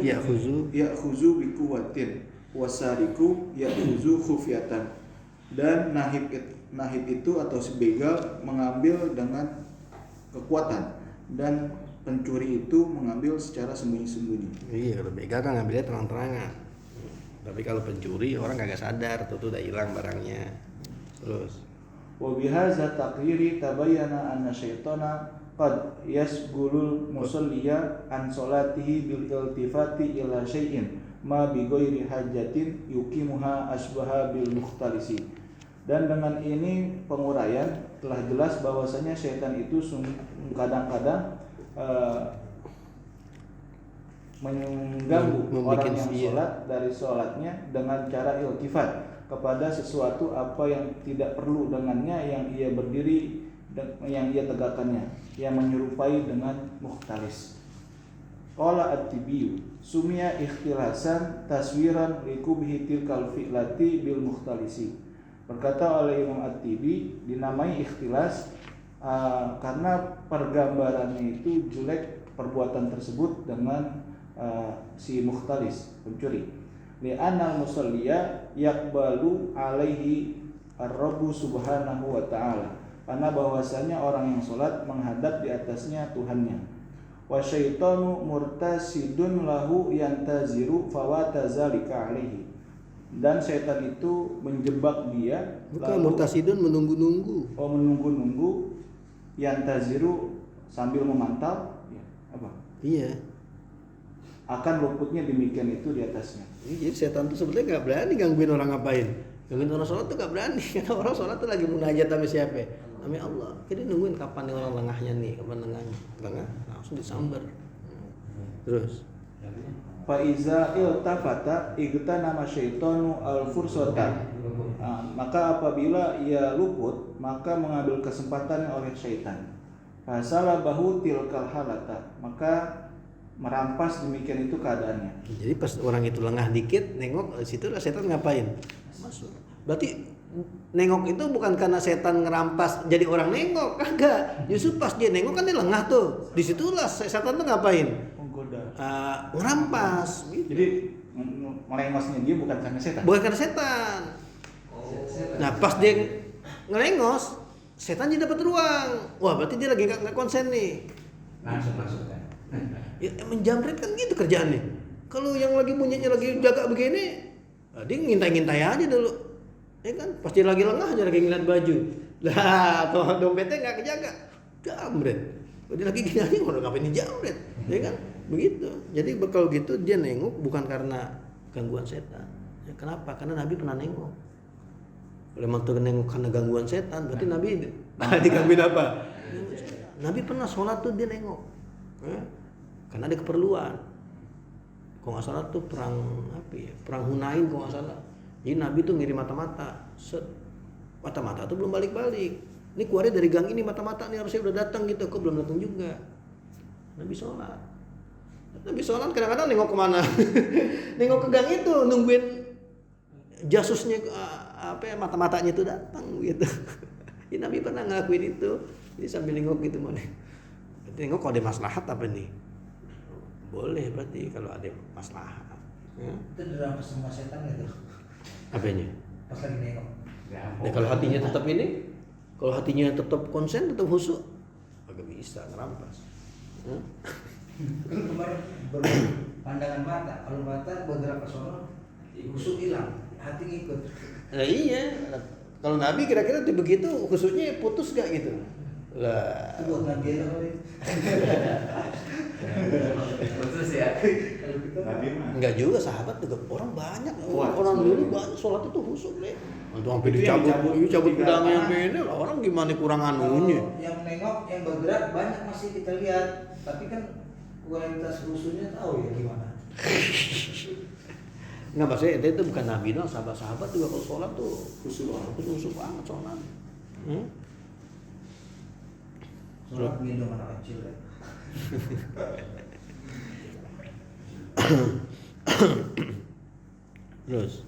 bi quwwatin wasariku ya'khuzu khufyatan. Dan nahib itu atau si begal mengambil dengan kekuatan, dan pencuri itu mengambil secara sembunyi-sembunyi.
iya, kalau begal kan ngambilnya terang-terangan. Tapi kalau pencuri orang kagak sadar tuh udah hilang barangnya. Terus
Wa bihadza taqriri tabayyana anna syaitana qad yasgulul musalliya an salatihi bil iltifati ila syai'in ma bi ghairi hajatin yuqimuha asbaha bil mukhtalisi. Dan dengan ini penguraian telah jelas bahwasanya syaitan itu kadang-kadang mengganggu orang yang sholat dari sholatnya dengan cara iltifat kepada sesuatu apa yang tidak perlu dengannya, yang ia berdiri, yang ia tegakkannya, yang menyerupai dengan mukhtalis. Qala at-Tibiyu sumia ikhtilasan taswiran likubhi tilkal fi'lati bil mukhtalisi. Berkata oleh Imam At-Tibi, dinamai ikhtilas karena pergambarannya itu jelek perbuatan tersebut dengan si mukhtalis, pencuri. Li'anal musalliya yaqbalu alaihi ar-rabbu subhanahu wa ta'ala. Karena bahwasanya orang yang sholat menghadap di atasnya Tuhannya. Wa syaitanu murtasidun lahu yantaziru fawata zalika alaihi. Dan syaitan itu menjebak dia.
bukan murtasidun, menunggu-nunggu.
Oh, menunggu-nunggu, yantaziru sambil memantau, ya, apa?
Iya.
Akan luputnya demikian itu di atasnya.
Jadi setan tuh sebetulnya nggak berani gangguin orang ngapain. Gangguin orang sholat tuh nggak berani, karena orang sholat tuh lagi munajat sama siapa? Sama Allah. Jadi nungguin kapan nih orang lengahnya nih, kapan lengah, langsung disambar. Terus
Fa iza iltafata igtanama syaitanu al-fursata. Maka apabila ia luput, maka mengambil kesempatan oleh syaitan. Fasalabahu tilkal halata. Maka merampas demikian itu keadaannya.
jadi pas orang itu lengah dikit, nengok situ lah setan ngapain? Masuk. Berarti nengok itu bukan karena setan ngerampas jadi orang nengok, kagak. Justru pas dia nengok kan dia lengah tuh. Disitulah setan tuh ngapain?
Menggoda.
Ngerampas. Gitu.
Jadi melengosnya dia bukan karena setan.
Bukan karena setan. Nah pas dia ngelengos, setan jadi dapat ruang. Wah berarti dia lagi nggak konsen nih.
Langsung masuk kan.
Ya, menjamret kan gitu kerjaannya. Kalau yang lagi punyanya lagi jaga begini, dia ngintai-ngintai aja dulu. Ya kan, pasti lagi lengah aja lagi ngeliat baju. Lah, tuh dompetnya nggak kejaga, jamret. Dia lagi gini aja, udah ngapain dijamret, ya kan? Begitu. Jadi kalau gitu dia nengok bukan karena gangguan setan. Ya, kenapa? Karena Nabi pernah nengok. Kalau emang tuh nengok karena gangguan setan, berarti Nabi digangguin apa? Nabi pernah sholat tuh dia nengok, ya, karena ada keperluan. Kalau nggak salah tuh perang apa ya? Perang Hunain kalau nggak salah. Jadi Nabi tuh ngirim mata-mata, mata-mata tuh belum balik-balik. Ini keluarnya dari gang ini mata-mata nih harusnya udah datang gitu, kok belum datang juga. Nabi sholat. Nabi sholat kadang-kadang nengok kemana? Nengok ke gang itu nungguin jasusnya mata-matanya itu datang gitu. Ya, Nabi pernah ngelakuin itu. Jadi sambil nengok gitu mana. Nengok kalau ada maslahat apa nih? Boleh berarti kalau ada maslahat. Ya.
Itu dirampas sama setan gitu.
Apanya?
Pas lagi nengok.
Ya, kalau hatinya tetap ini, kalau hatinya tetap konsen, tetap khusyuk, agak bisa ngerampas. Ya.
Kan kemarin pandangan mata, kalau mata bergerak ke sono, khusyuk hilang, hati ngikut.
Nah iya, kalau Nabi kira-kira begitu khusyuknya putus gak gitu? Lah.
Itu buat Nabi kali.
Khusus ya.
Kalau kita
Nabi mah.
Enggak juga, sahabat juga orang banyak.
Wah,
Orang dulu
sebenarnya.
banyak sholat itu khusyuk deh. Untuk sampai
Itu yang
dicabut,
dicabut
cabut
tiga
pedangnya
tangan.
sampai ini lah, orang gimana kurang anunya.
kalau yang nengok, yang bergerak banyak masih kita lihat, tapi kan kualitas khusyuknya tahu ya gimana.
Enggak, maksudnya itu bukan Nabi doang, sahabat-sahabat juga kalau sholat tuh
Khusyuk banget.
khusyuk banget sholat.
Sholat minum anak kecil ya.
Terus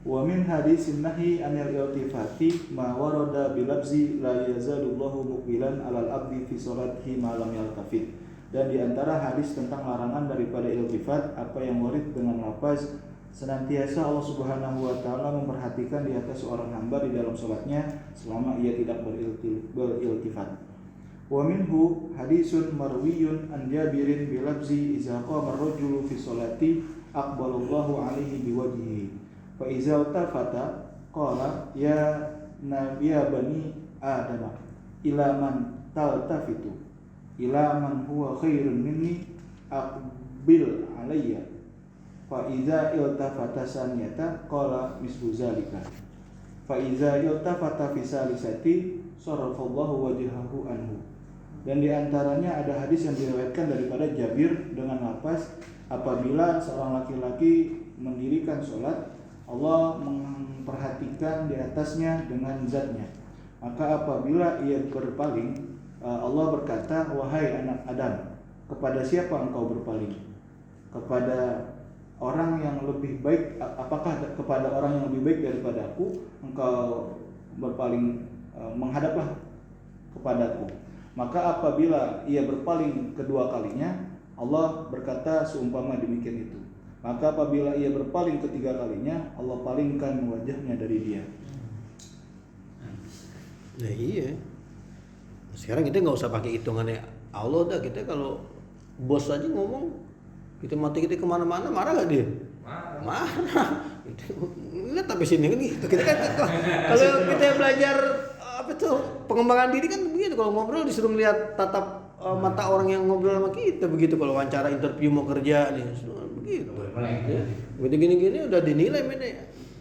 Wa min hadisin nahi anil iltifati ma warada bilabzi la yazalullahu muqbilan alal abdi fi sholatihi ma lam yaltafit. Dan di antara hadis tentang larangan daripada iltifat, apa yang warid dengan lafaz senantiasa Allah Subhanahu wa taala memperhatikan di atas seorang hamba di dalam sholatnya selama ia tidak beriltifat. Wa minhu hadisun marwiyun an Jabirin bilabzi iza qama ar-rajulu fi sholati aqbalallahu alaihi biwajhihi fa iza tafata qala ya nabiyya bani adam ila man taltafitu ila man huwa khairun minni aqbil alayya fa iza iltafata saniyata qala mislu zalika fa iza iltafata fi salisati sarafallahu wajhahu anhu. Dan diantaranya ada hadis yang diriwayatkan daripada Jabir dengan lafaz apabila seorang laki-laki mendirikan sholat, Allah memperhatikan di atasnya dengan zatnya. Maka apabila ia berpaling, Allah berkata, wahai anak Adam, kepada siapa engkau berpaling? Kepada orang yang lebih baik, apakah kepada orang yang lebih baik daripada aku engkau berpaling, menghadaplah kepadaku. Maka apabila ia berpaling kedua kalinya, Allah berkata seumpama demikian itu. Maka apabila ia berpaling ketiga kalinya, Allah palingkan wajahnya dari dia.
nah iya. Sekarang kita nggak usah pakai hitungannya Allah dah. Kita kalau bos aja ngomong, kita mati kita kemana-mana, marah gak dia? Marah. Lihat tapi sini kan gitu. Kita kan kalau kita belajar apa tuh pengembangan diri kan begitu. Kalau ngobrol disuruh melihat tatap mata orang yang ngobrol sama kita begitu. Kalau wawancara interview mau kerja nih begitu. Ya. Begitu gini-gini udah dinilai ini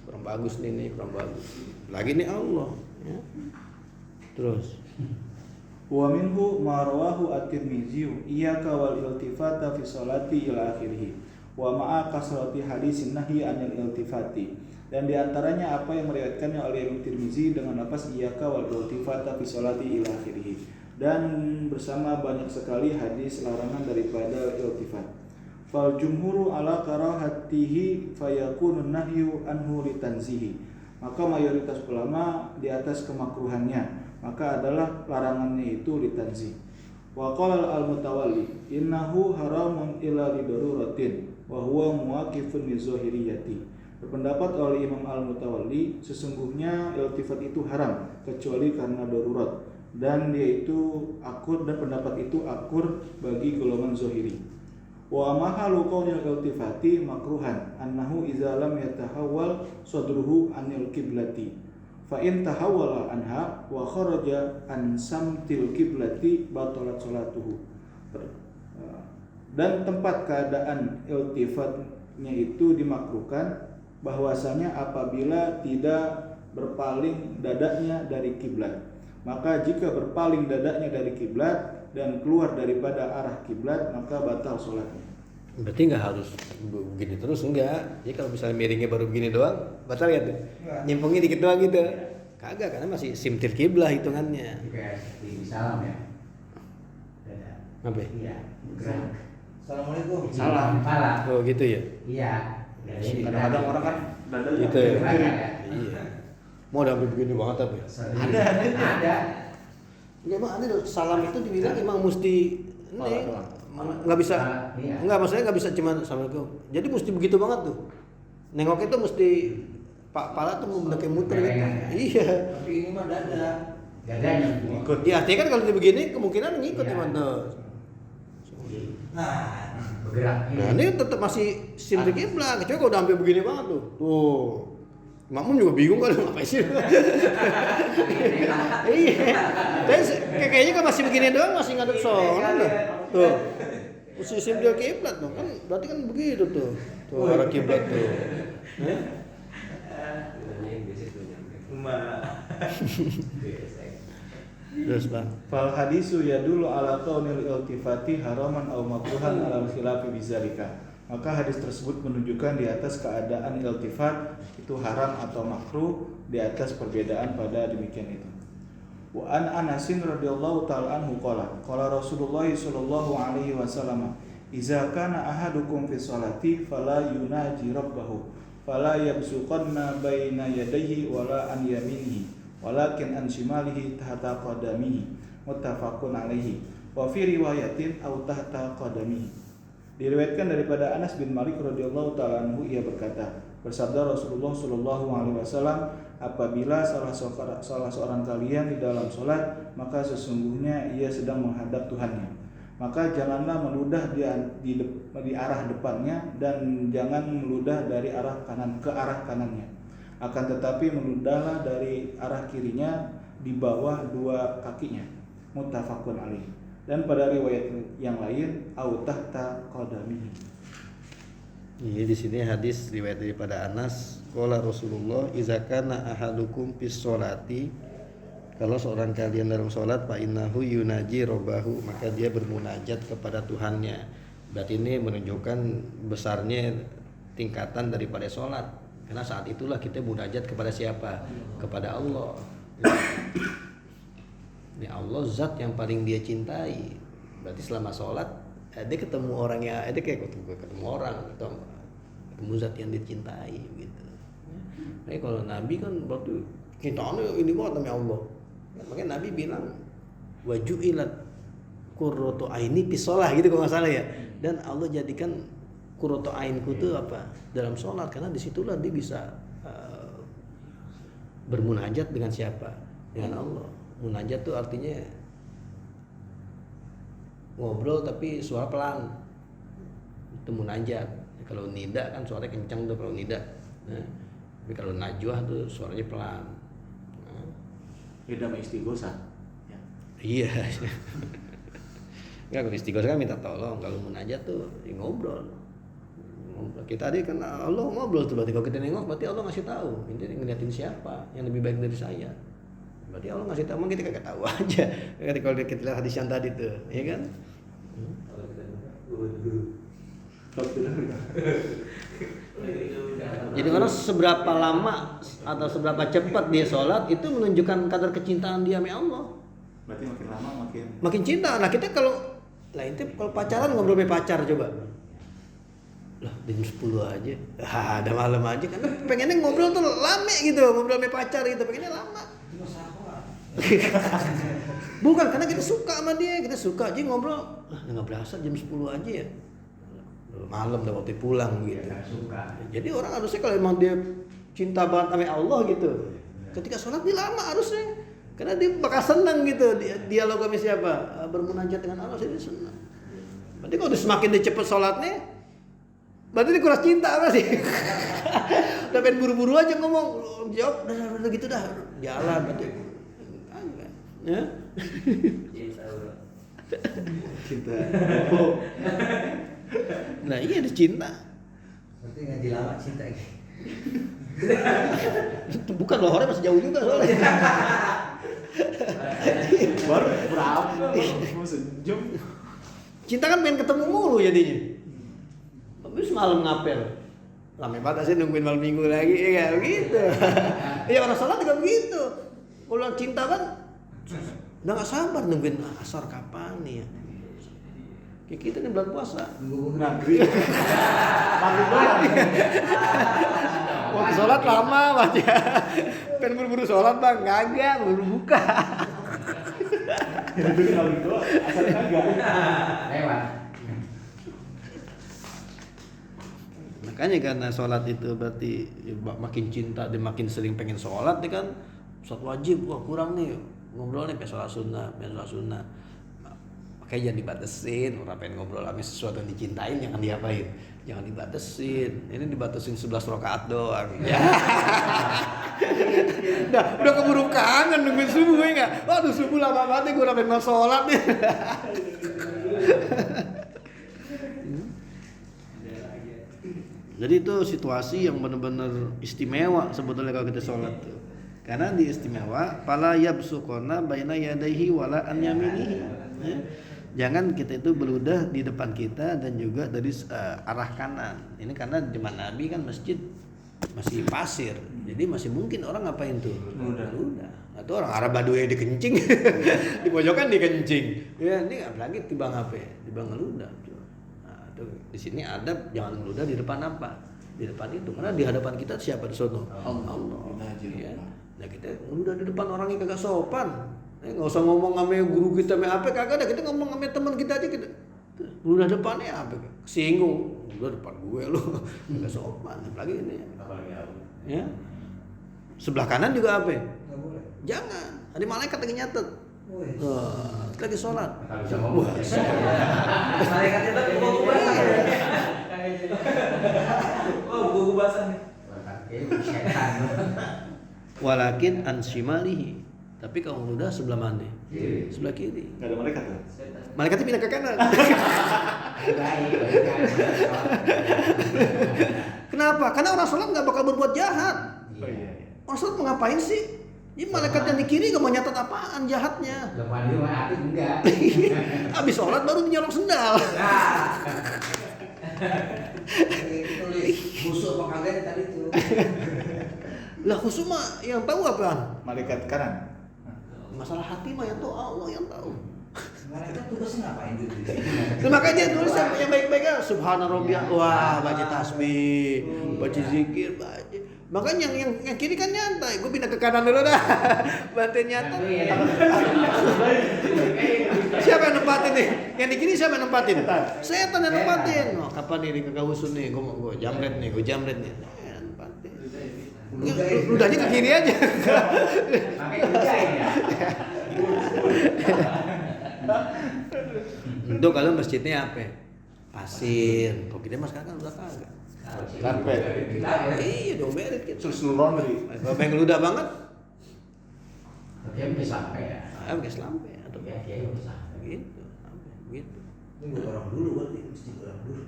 kurang bagus nih, kurang bagus. Lagi nih Allah. Ya. Terus.
Wa minhu ma rawahu at-Tirmidzi iyyaka wal iltifata fi sholati ila akhirih. Wa ma'a kasrati hadisin nahi anil iltifati. Dan diantaranya apa yang meriwayatkannya oleh Imam Tirmizi dengan lafaz iyyaka wal iltifata fi sholati ila akhirih. Dan bersama banyak sekali hadis larangan daripada iltifat. Fal jumhuru ala karahatihi fayakunu nahyu anhu litanzihi. Maka mayoritas ulama di atas kemakruhannya, maka adalah larangannya itu litanzih. Wa qala al-Mutawalli innahu haramun illa lidaruratin wa huwa muwaqifun lizohiriyati. Berpendapat oleh Imam Al-Mutawalli sesungguhnya iltifat itu haram kecuali karena darurat, dan dia itu akur, dan pendapat itu akur bagi golongan zohiri. Wa mahalu qaulil iltifati makruhan annahu idza lam yatahawwal sadruhu anil qiblati fa in tahawwala anha wa kharaja an samtil qiblati batalat salatuhu. Dan tempat keadaan iltifat kiblatnya itu dimakruhkan bahwasanya apabila tidak berpaling dadanya dari kiblat. Maka jika berpaling dadanya dari kiblat dan keluar daripada arah kiblat, maka batal sholatnya.
Berarti nggak harus begini terus, enggak. Jadi kalau misalnya miringnya baru begini doang, batal ya tuh. Nyimpungnya dikit doang gitu. Kagak, karena masih simtir kiblah hitungannya.
Juga seperti salam ya. Beda.
Apa ya?
Iya, bergerak.
Assalamualaikum.
Salam.
Salam.
Oh gitu ya.
Iya. Dari
Kadang-kadang orang kan dadanya
Gitu ya.
Bergerak ya.
Iya. Mau udah sampai begini banget tapi.
Ada.
Enggak, emang ada salam itu dibilang emang mesti ini nggak bisa,
Iya.
nggak, maksudnya nggak bisa cuma assalamualaikum. Jadi mesti begitu banget tuh. Nengok itu mesti pala tuh bener kayak muter gitu. Iya.
Tapi ini mah dada.
Dadanya
ikut.
Ya artinya kan kalau dia begini kemungkinan ngikut
Iya.
ya tuh.
Nah,
bergerak.
Nah ini tetap masih simtir kiblah, kecuali kalau udah sampai begini banget tuh. Tuh. Makmum juga bingung kan ngapain sih. Iya. Tapi kayaknya kan masih begini doang, masih ngadep sholat tuh. Tuh. Mesti simtir kiblat tuh kan, berarti kan begitu tuh. Tuh arah kiblat tuh. Terus Bang.
Fal hadisu yadullu ala kaunil iltifati haraman aw makruhan ala khilafi bizalika. Maka hadis tersebut menunjukkan di atas keadaan iltifat itu haram atau makruh, di atas perbedaan pada demikian itu. Wa an Anasin radhiyallahu ta'ala anhu qala Rasulullah sallallahu alaihi wasallam, "Idza kana ahadukum fi sholati fala yunaji rabbahu fala yabsuqanna baina yadayhi wala an yaminihi walakin an shimalihi tahta qadamihi." Muttafaqun alaihi. Wa fi riwayatin aw tahta qadamihi. Diriwayatkan daripada Anas bin Malik radhiyallahu ta'ala anhu, ia berkata, bersabda Rasulullah sallallahu alaihi wasallam, apabila salah seorang kalian di dalam sholat, maka sesungguhnya ia sedang menghadap Tuhannya. Maka janganlah meludah di arah depannya dan jangan meludah dari arah kanan ke arah kanannya. Akan tetapi meludahlah dari arah kirinya di bawah dua kakinya. Muttafaqun alaih. Dan pada riwayat yang lain au tahta qadamihi.
Ini di sini hadis riwayat daripada Anas, qala Rasulullah idza kana ahadukum fis sholati, kalau seorang kalian dalam salat fa innahu yunaji rabbahu, maka dia bermunajat kepada Tuhannya. Berarti ini menunjukkan besarnya tingkatan daripada salat. Karena saat itulah kita munajat kepada siapa? Kepada Allah. Ini Allah zat yang paling dia cintai. Berarti selama sholat dia ketemu orangnya, dia kayak ketemu orang atau ketemu zat yang dicintai gitu. Nah, kalau Nabi kan berarti kita ini banget sama Allah. Makanya Nabi bilang wajuilat qurratu aini fi shalah gitu kalau nggak salah ya. Dan Allah jadikan qurratu ainku itu apa? Dalam sholat, karena disitulah dia bisa bermunajat dengan siapa? Dengan Allah. Munajat tuh artinya ngobrol tapi suara pelan, itu munajat. Kalau nida kan suaranya kencang tuh kalau nida. Nah, tapi kalau najwa tuh suaranya pelan. Nah.
Beda sama istighosah. Ya.
Iya. Enggak, kalau istighosah kan minta tolong. Kalau munajat tuh ya ngobrol. Kita tadi kan Allah ngobrol tuh, berarti kalau kita nengok berarti Allah ngasih tahu. Ini ngeliatin siapa yang lebih baik dari saya. Berarti Allah ngasih tahu, kita kagak tahu aja. Kalau kita lihat hadis yang tadi tuh, ya kan? Jadi orang seberapa lama atau seberapa cepat dia sholat itu menunjukkan kadar kecintaan dia sama Allah.
Berarti makin lama
Makin cinta. Nah kita kalau pacaran ngobrol sama pacar coba. Lah jam 10 aja. Ada malam aja kan pengennya ngobrol tuh lama gitu, ngobrol sama pacar gitu, pengennya lama. Bukan karena kita suka sama dia, kita suka aja ngobrol. Nggak berasa jam 10 aja ya. Malam udah waktu pulang gitu.
Suka.
Jadi orang harusnya kalau emang dia cinta banget sama Allah gitu, ketika sholat dia lama harusnya, karena dia bakal senang gitu dialog sama siapa, bermunajat dengan Allah, jadi senang. Berarti kalau semakin dia cepet sholatnya, berarti dia kurang cinta apa sih? Udah pengen buru-buru aja ngomong, jawab, udah gitu dah, jalan berarti. Ya?
cinta.
Nah iya ada cinta.
Berarti ngaji lama cinta ini.
Bukan loh, orangnya masih jauh juga soalnya.
Baru berapa? Mau sejam.
Cinta kan pengen ketemu mulu jadinya. Habis malam ngapel. Lama banget sih nungguin malam minggu lagi, ya begitu. Ya orang sholat juga begitu. Kalau cinta kan udah gak sabar nungguin asar kapan nih ya. Kayak kita nih bulan puasa.
Maghrib. Maghrib doang.
Waktu sholat lama banget ya. Pengen buru-buru sholat bang, kagak, buru buka.
Itu kan maghrib doang. Asal kagak.
Lewat.
Makanya karena sholat itu berarti makin cinta dia makin sering pengen sholat dia kan sholat wajib, wah kurang nih ngobrol nih pengen sholat sunnah. Makanya jangan dibatasin, orang pengen ngobrol sama sesuatu yang dicintain jangan diapain, jangan dibatasin. Ini dibatasin 11 rakaat doang. Ya. udah keburu kangen nungguin subuh ya nggak? Waduh subuh lama banget nih gue udah pengen mau sholat nih. Jadi itu situasi yang benar-benar istimewa sebetulnya kalau kita sholat tuh. Karena di istimewa pala yabsuqona baina yadayhi wala an yaminihi. Ya. Jangan kita itu beludah di depan kita dan juga dari arah kanan. Ini karena zaman Nabi kan masjid masih pasir. Jadi masih mungkin orang ngapain tuh? Beludah. Atau orang Arab Badui dikencing. Di pojokan dikencing. Ya, ini apalagi timbang HP, timbang ngeludah. Tuh, di sini adab jangan meludah di depan apa? Di depan itu. Karena di hadapan kita siapa di sono? Allah. Ya. Nah, kita meludah di depan orang yang kagak sopan. Nggak usah ngomong sama guru kita sama apa kagak ada. Kita ngomong sama teman kita aja kita. Meludah depannya apa? Singgung. Meludah depan gue lu. Kagak sopan. Apalagi ini. Ya. Sebelah kanan juga apa?
Enggak boleh.
Jangan. Ada malaikat lagi nyatet.
Woi.
Lagi sholat.
Wah,
Malaikatnya tuh buku bahasan. Oh, buku bahasan nih.
Walakin anshimalihi. Tapi kalau udah sebelah mana? Sebelah kiri.
Enggak ada malaikat tuh.
Malaikatnya pindah ke kanan. Kenapa? Karena orang sholat nggak bakal berbuat jahat.
Oh iya.
Orang sholat mau ngapain sih? Jadi malaikat yang di kiri gak mau nyatet apaan jahatnya.
Lepas di rumah hati enggak.
Abis sholat baru nyolong sendal.
Tulis busuk apa kagak tadi tuh.
Lah khusus mah yang tahu apaan?
Malaikat kanan.
Masalah hati mah yang tahu Allah yang tahu.
Malaikat tugasnya ngapain tuh?
Nah, makanya dia tulis yang baik-baik kan Subhana Rabbiyal. Wah, baca tasbih, baca zikir, baca. Makanya yang kiri kan nyantai. Gue pindah ke kanan dulu dah. Bantuin nyantai. Siapa yang nempatin nih? Yang di kiri siapa yang nempatin? Setan yang nempatin. Oh, kapan nih kagak usun nih? Gue jamret nih. Nempatin. Ludahnya ke kiri aja.
Pakai udah ya.
Untuk kalau masjidnya apa? Pasir. Kok kita mas kan udah kagak.
Karpet.
Iya dong merit gitu.
Susun laundry.
Kalau pengen ludah banget,
Dia bisa sampai ya.
pakai selampe atau
Ya, dia bisa.
gitu, gitu.
Ini buat orang dulu berarti masjid orang dulu.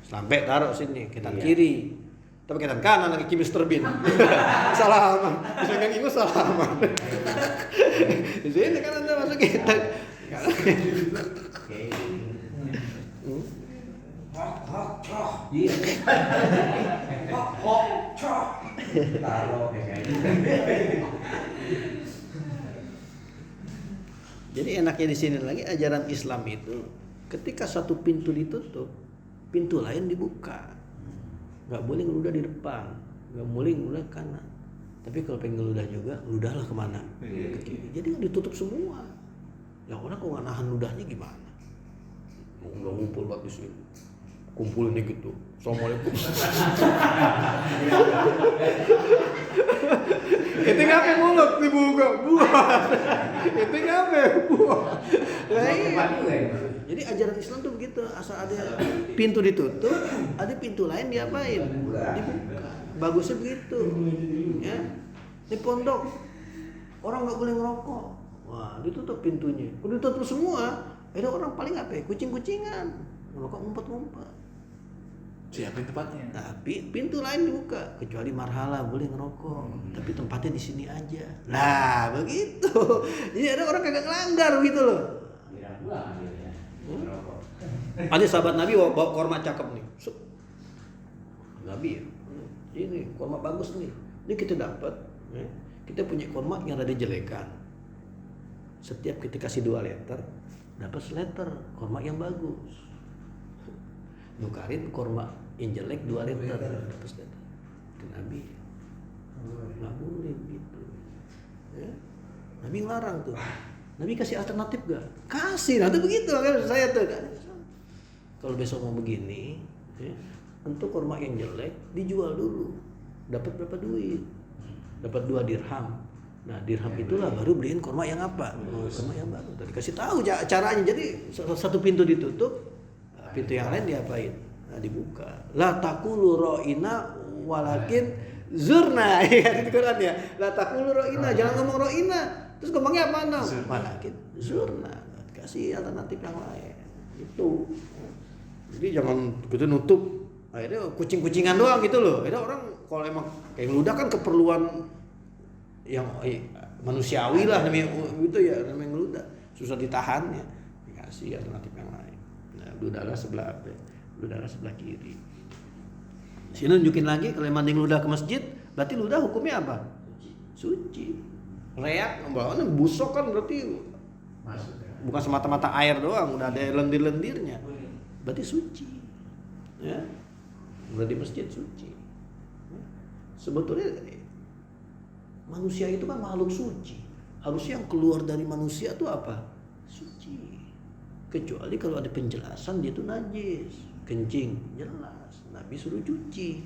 Selampe taruh sini, kita
Iya.
kiri. Tapi kanan kanan lagi kimis terbin. Salaman. Bisa kan ingus salaman. Di sini kan anda masuk kita.
Oke.
Hok coh.
Iya.
Hok coh.
Taruh kayak gitu.
Jadi enaknya di sini lagi ajaran Islam itu ketika satu pintu ditutup, pintu lain dibuka. Nggak boleh ngeludah di depan, nggak boleh ngeludah ke kanan. Tapi kalau pengen ngeludah juga, ludahlah kemana? Ke kiri. Jadi kan ditutup semua. Yang orang kalau nggak nahan ludahnya gimana? Nggak ngumpul buat di sini. Kumpulinnya gitu. Assalamualaikum. Itu ngapain mulut dibuka? Buat. Itu ngapain? Buat. Lah iya. Jadi ajaran Islam tuh begitu, asal ada pintu ditutup, ada pintu lain diapain? Dibuka. Bagusnya begitu. Ya. Di pondok orang nggak boleh ngerokok. Wah, ditutup pintunya. Udah ditutup semua. Ada orang paling apa? Kucing-kucingan. Ngerokok ngumpet-ngumpet.
Siapin tempatnya.
Nah, pintu lain dibuka kecuali marhala boleh ngerokok, tapi tempatnya di sini aja. Nah, begitu. Jadi ada orang kagak ngelanggar gitu loh.
Bilang pulang akhirnya. Merokok.
Ada sahabat Nabi bawa korma cakep nih. Sup. Nabi ya. Ini korma bagus nih. Ini kita dapat, ya. Kita punya korma yang ada jelekan. Setiap kita kasih 2 liter, dapat seliter korma yang bagus. Nukarin korma yang jelek 2 liter, dapat seliter. Ke Nabi. Nggak boleh gitu. Ya. Nabi ngelarang tuh. Nabi kasih alternatif gak? Kasih, nanti begitu kan saya tuh kan. Kalau besok mau begini, ya, untuk korma yang jelek dijual dulu, dapat berapa duit? Dapat 2 dirham. Nah dirham itulah baru beliin korma yang apa? Korma yang baru. Tadi kasih tahu caranya. Jadi satu pintu ditutup, pintu yang lain diapain? Nah dibuka. La taqulu ra'ina walakin zurna. Ya di Quran ya. La taqulu ra'ina, jangan ngomong ra'ina. Terus ngomongnya apa nah? Walakin zurna. Kasih alternatif yang lain. Itu. Jadi jangan gitu nutup. Akhirnya kucing-kucingan doang gitu loh. Akhirnya orang kalau emang kayak ngeludah kan keperluan yang manusiawi lah namanya gitu ya, namanya ngeludah. Susah ditahannya. Dikasih alternatif yang lain. Nah, bludara sebelah apa? Bludara sebelah kiri. Sini nunjukin lagi kalau emang ngeludah ke masjid, berarti ludah hukumnya apa? Suci. Reak, bawahnya busuk kan berarti
Masuk.
bukan semata-mata air doang, udah ada lendir-lendirnya. Berarti suci. Ya. Berarti masjid suci. Sebetulnya manusia itu kan makhluk suci. Harusnya yang keluar dari manusia itu apa? Suci. Kecuali kalau ada penjelasan dia itu najis, kencing, jelas. Nabi suruh cuci.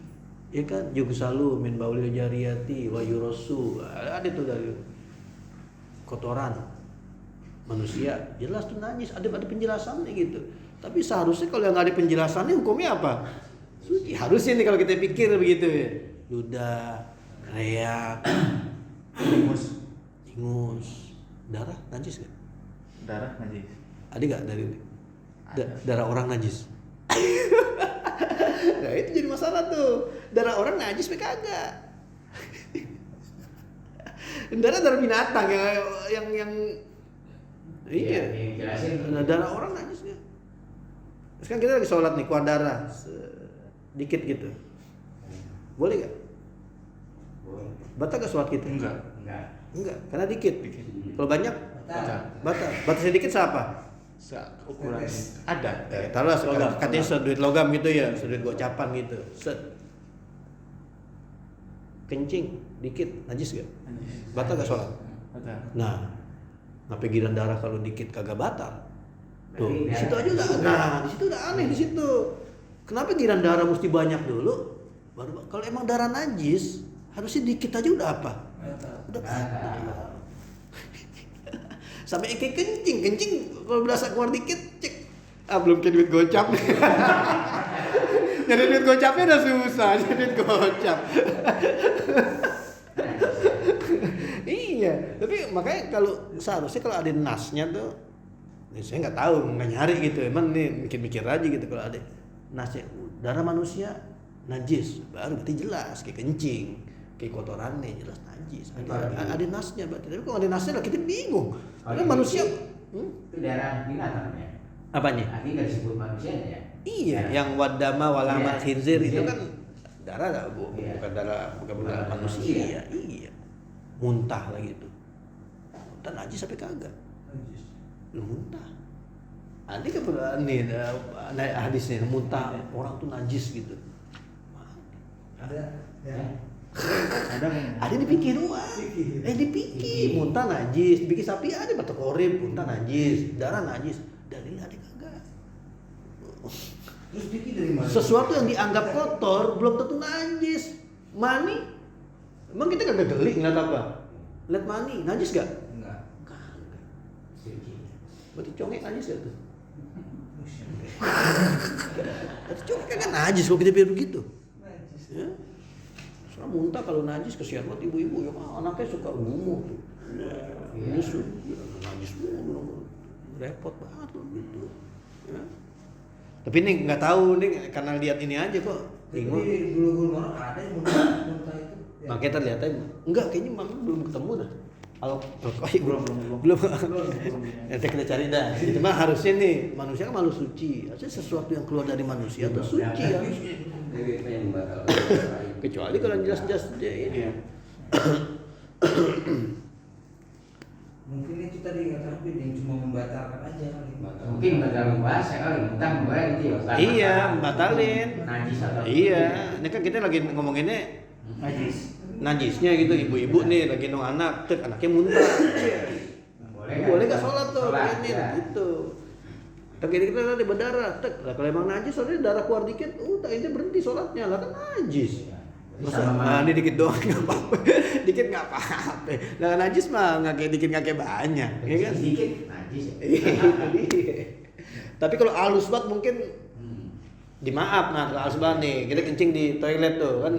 Ya kan? Yugsalu min baulil jariyati wa yurasu. Ada tuh dari kotoran manusia, jelas tuh najis, ada penjelasannya gitu. Tapi seharusnya kalau nggak ada penjelasannya hukumnya apa? Suci. Harusnya nih kalau kita pikir begitu ya. Ludah, reak, ingus, darah najis nggak?
Darah najis.
Ada nggak dari darah orang najis? Nah itu jadi masalah tuh. Darah orang najis kagak. Darah binatang yang iya.
Jelasin.
Nah, darah orang najis nggak? Sekarang kita lagi sholat nih, keluar darah sedikit gitu. Boleh nggak?
Boleh.
Batal nggak sholat kita?
Enggak.
Enggak, karena dikit. Kalau banyak
Batal.
batal. Batasnya dikit siapa?
Ukuran ada.
Taruhlah sekarang
Logam.
katanya seduit logam gitu ya, seduit gocapan gitu. Set. Kencing dikit, najis gak?
Najis.
Batal gak sholat?
Batal.
Nah, ngapa giliran darah kalau dikit kagak batal? Tuh,
Berarti
di situ
darah-
aja udah. Nah, di situ udah aneh di situ. Kenapa giliran darah mesti banyak dulu? Baru kalau emang darah najis, harusnya dikit aja udah apa?
Batal.
Udah batal. Sampai kayak kencing kalau berasa keluar dikit cek. Ah belum kayak duit gocap. Jadi duit gocapnya udah susah, jadi duit gocap. Iya, tapi makanya kalau seharusnya kalau ada nasnya tuh, saya nggak tahu, nggak nyari gitu. Emang nih mikir-mikir aja gitu kalau ada nasnya darah manusia najis, baru berarti jelas kayak kencing, kayak kotorannya jelas najis. Ada nasnya berarti. Tapi kalau ada nasnya lah kita bingung. Karena manusia,
Itu darah binatang ya.
apanya?
Artinya nggak disebut manusia ya.
Iya, yang wadama walamal
Iya,
khinzir itu
iya.
kan darah
Iya.
bukan darah
Bukan
manusia.
manusia.
Iya. Muntah lagi itu. Muntah najis sampai kagak?
Najis.
Lu muntah. Ada kan nih hadisnya muntah orang tuh najis gitu.
Ada ya.
Ada nggak?
Ada dipikir doang. Dipikir muntah najis, dipikir sapi ada batu korib, muntah najis, darah najis. Dalil ada kagak?
Terus dikit dari mana?
Sesuatu yang dianggap kotor belum tentu najis. Mani, emang kita kagak geli ngeliat apa? Lihat mani, najis gak?
Enggak.
Kagak.
Suci.
Berarti congek najis gak tuh? Berarti congek kagak najis kalau kita biar begitu.
Najis.
Ya? Soalnya muntah kalau najis kesian banget ibu-ibu ya anaknya suka gumuh tuh. Ini najis mulu, repot banget loh gitu. Ya. Tapi ini nggak tahu nih karena lihat ini aja kok bingung.
Tapi dulu ada yang muntah itu. Ya.
Makanya terlihat enggak, kayaknya mama belum ketemu dah. Kalau belum. Nanti kita cari dah. Itu mah harusnya nih manusia kan makhluk suci. Harusnya sesuatu yang keluar dari manusia itu suci ya. Kecuali kalau jelas-jelas dia ini.
Iya.
Mungkin itu tadi nggak tahu yang cuma membatalkan aja kali.
Mungkin batal puasa kali, mentang boleh gitu ya.
Iya, batalin.
Najis atau
Iya, ini kan kita lagi ngomonginnya najisnya gitu, ibu-ibu nih lagi nong anak, tek anaknya muntah. Boleh nggak sholat tuh ini
ya.
gitu. Tak kita ada berdarah, tek. Lah kalau emang najis, soalnya darah keluar dikit, tak ini berhenti sholatnya, lah kan najis. Masa, ini dikit doang nggak apa-apa, dikit nggak apa-apa. Lah najis mah nggak kayak dikit nggak kayak banyak, ya kan?
Sedikit najis ya.
Tapi kalau halus banget mungkin dimaaf. Nah kalau halus banget nih, kita kencing di toilet tuh kan.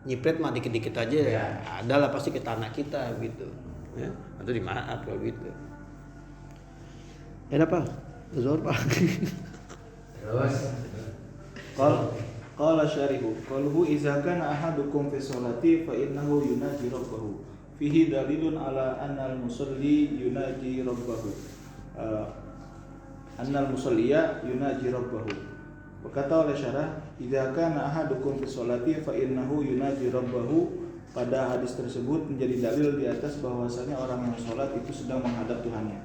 Nyipret mah dikit-dikit aja ya. Ada lah pasti ke tanah kita gitu ya, atau dimaaf kalau gitu. Apa? Zuhur Pak.
Terus
Qala syarihu qaluhu idza kana ahadukum fi sholati fa innahu yunaji rabbahu fihi dalilun ala anna al-musalli yunaji rabbahu anna al-musalliya yunaji rabbahu. Berkata oleh syarah, idza kana ahadukum fi sholati fa innahu yunaji rabbahu. Pada hadis tersebut menjadi dalil di atas bahwasanya orang yang sholat itu sedang menghadap Tuhannya.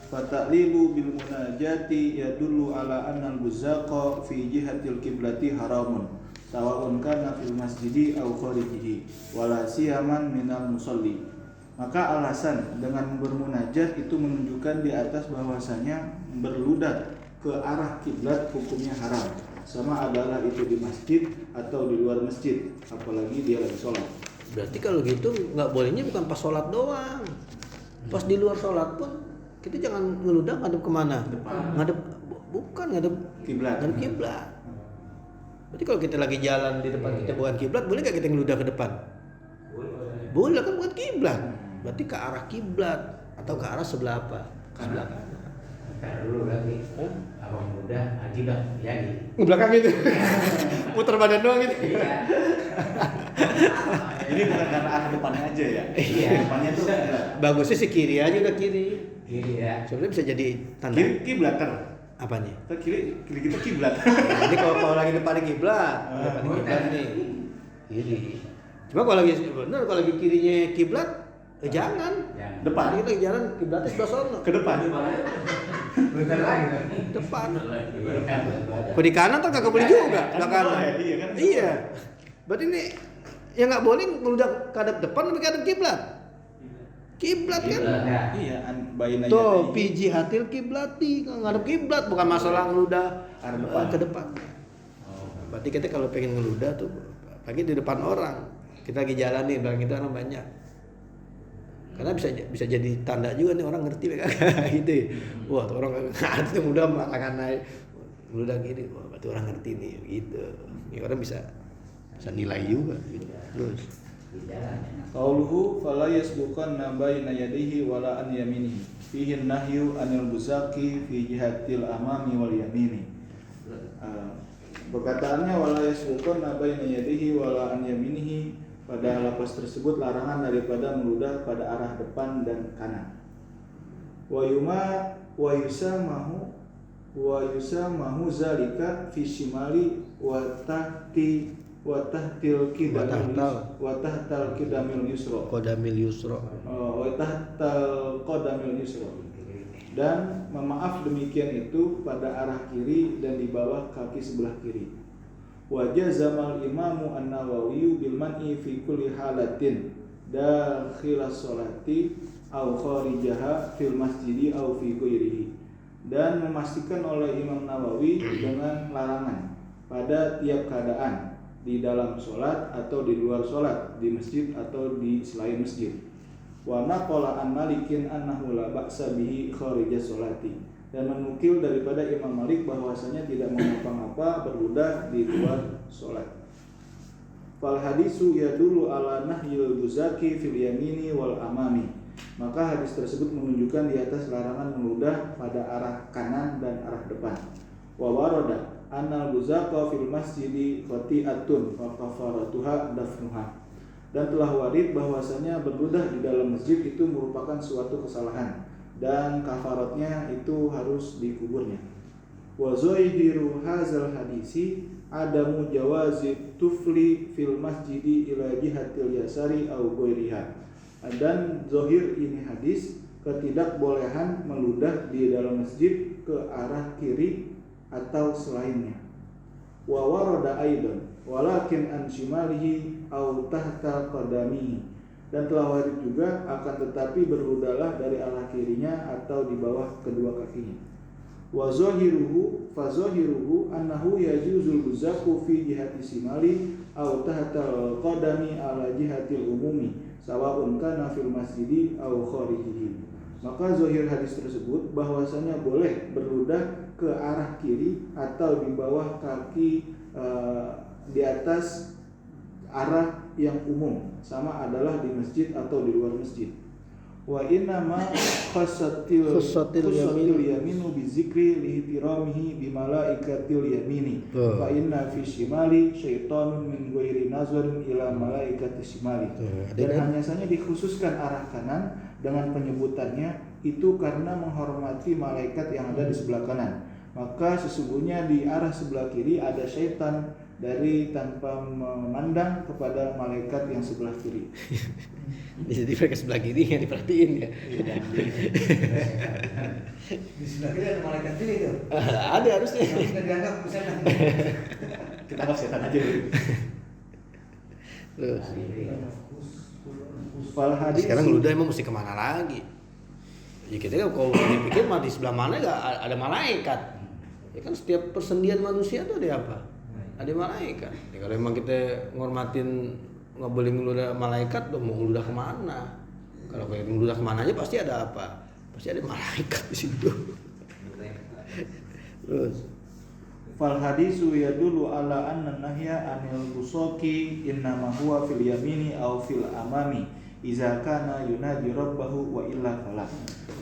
Fata'lilu bil munajati yadullu ala anna al-buzaqa fi jihatil qiblati haramun sawa'un kana fil masjidi aw kharijihi wala siyaman minal musalli. Maka alasan dengan bermunajat itu menunjukkan di atas bahwasanya berludah ke arah kiblat hukumnya haram, sama adalah itu di masjid atau di luar masjid, apalagi dia lagi sholat.
Berarti kalau gitu nggak bolehnya bukan pas sholat doang, pas di luar sholat pun kita jangan ngeludah ngadep kemana? Ngadep
Kiblat.
Berarti kalau kita lagi jalan di depan kita bukan kiblat, boleh nggak kita ngeludah ke depan? Boleh kan bukan kiblat. Berarti ke arah kiblat atau ke arah sebelah apa? Sebelah kanan.
Ntar dulu lagi. Abang muda, haji dah jadi.
Ke belakang itu. Putar badan doang gitu.
Iya.
Ini bukan karena arah depannya aja ya.
Iya.
Depannya tuh
Bagusnya sih kiri aja, udah kiri.
Iya.
Sebenarnya bisa jadi tanda.
kiblat kan.
Apanya?
Kiri kita kiblat.
Jadi kalau lagi depan kiblat, depan kiblat nih. Kiri. Cuma kalau lagi benar kalau lagi kirinya kiblat, jangan.
Depan.
Kita lagi jalan kiblatnya sebelah sono.
Ke depan.
Bentar lagi.
Depan. Kalau di kanan tuh kagak boleh juga,
Kan
belakang.
boleh, iya kan?
Iya. Berarti ini yang nggak boleh ngeludah kadep depan tapi kadep kiblat. Kiblat kan?
Iya, bayin aja.
Tuh, piji hatil kiblati, ngadep kiblat bukan masalah ngeludah
Arah depan.
ke depan. Berarti kita kalau pengen ngeludah tuh pagi di depan orang. Kita lagi jalan nih, belakang kita orang banyak. Karena bisa jadi tanda juga nih orang ngerti kayak gitu. Wah, tuh orang ngerti udah makan naik. Ngeludah gini, wah berarti orang ngerti nih gitu. Ini orang bisa nilai juga gitu. Terus
Qauluhu fala yasbuqanna baina yadihi wala an yaminihi fihi nahyu anil buzaqi fi jihatil amami wal yamini. Perkataannya wala yasbuqanna baina yadihi wala an yaminihi, pada lafaz tersebut larangan daripada meludah pada arah depan dan kanan. Wa yusamahu zalika fi shimali wa tahtal qidamil yusra.
Qadamil yusra.
Dan memaaf demikian itu pada arah kiri dan di bawah kaki sebelah kiri. Wa jazamal imamu an-Nawawi bil man'i fi kulli halatin dakhilas sholati aw kharijaha fil masjidi aw fi ghairihi. Dan memastikan oleh Imam Nawawi dengan larangan pada tiap keadaan, di dalam sholat atau di luar sholat, di masjid atau di selain masjid. Wa naqala an Malikin annahu la ba'sa bihi kharija sholati, dan menukil daripada Imam Malik bahwasanya tidak mengapa-ngapa berludah di luar sholat. Fal hadisu yadullu ala nahyil buzaki fil yamini wal amami, maka hadis tersebut menunjukkan di atas larangan meludah pada arah kanan dan arah depan. Wa warada annal buzaqa fil masjidi khati'atun fa kafaratuha dafnuha. Dan telah warid bahwasanya berludah di dalam masjid itu merupakan suatu kesalahan dan kafaratnya itu harus dikuburnya. Wa zahiru hadzal hadisi adamu jawazi tufli fil masjidi ila jihatil yasari au ghairiha. Dan zahir ini hadis ketidakbolehan meludah di dalam masjid ke arah kiri atau selainnya. Wa warada aidan walakin an shimalihi au tahta qadamihi. Dan telah warid juga akan tetapi berludahlah dari arah kirinya atau di bawah kedua kakinya. Wa zahiruhu fa zahiruhu annahu yajuzul buzaku fi jihati shimali au tahta qadami ala jihatil umumi sawa'un kana fil masjidi au kharijihi. Maka zahir hadis tersebut bahwasanya boleh berludah ke arah kiri atau di bawah kaki di atas arah yang umum, sama adalah di masjid atau di luar masjid. Wa inna ma khassatil yaminu bi zikri li ihtiramihi bi malaikatil yamini. Fa inna fi shimali syaitanun min ghairi nazarin ila malaikatis shimali. Dan hanya saja dikhususkan arah kanan dengan penyebutannya itu karena menghormati malaikat yang ada di sebelah kanan. Maka sesungguhnya di arah sebelah kiri ada syaitan dari tanpa memandang kepada malaikat yang sebelah kiri.
Jadi mereka sebelah kiri yang diperhatiin ya.
Di sebelah kiri ada malaikat kiri tuh.
Ada harusnya.
Kita dianggap ke sana.
Kita anggap setan aja dulu.
Terus
Fal hadis
sekarang ludah emang mesti kemana lagi? Ya kita kan kalau dipikir mah di sebelah mana gak ada malaikat. Ya kan setiap persendian manusia tuh ada apa? Ada malaikat. Ya kalau emang kita ngormatin nggak boleh ngeludah malaikat, tuh mau ngeludah kemana? Kalau kayak ngeludah kemana aja pasti ada apa? Pasti ada malaikat di situ. Terus
fal hadisu yadullu ala anna nahya anil busaki innama huwa fil yamini aw fil amami iza kana yunaji rabbahu wa illa fala.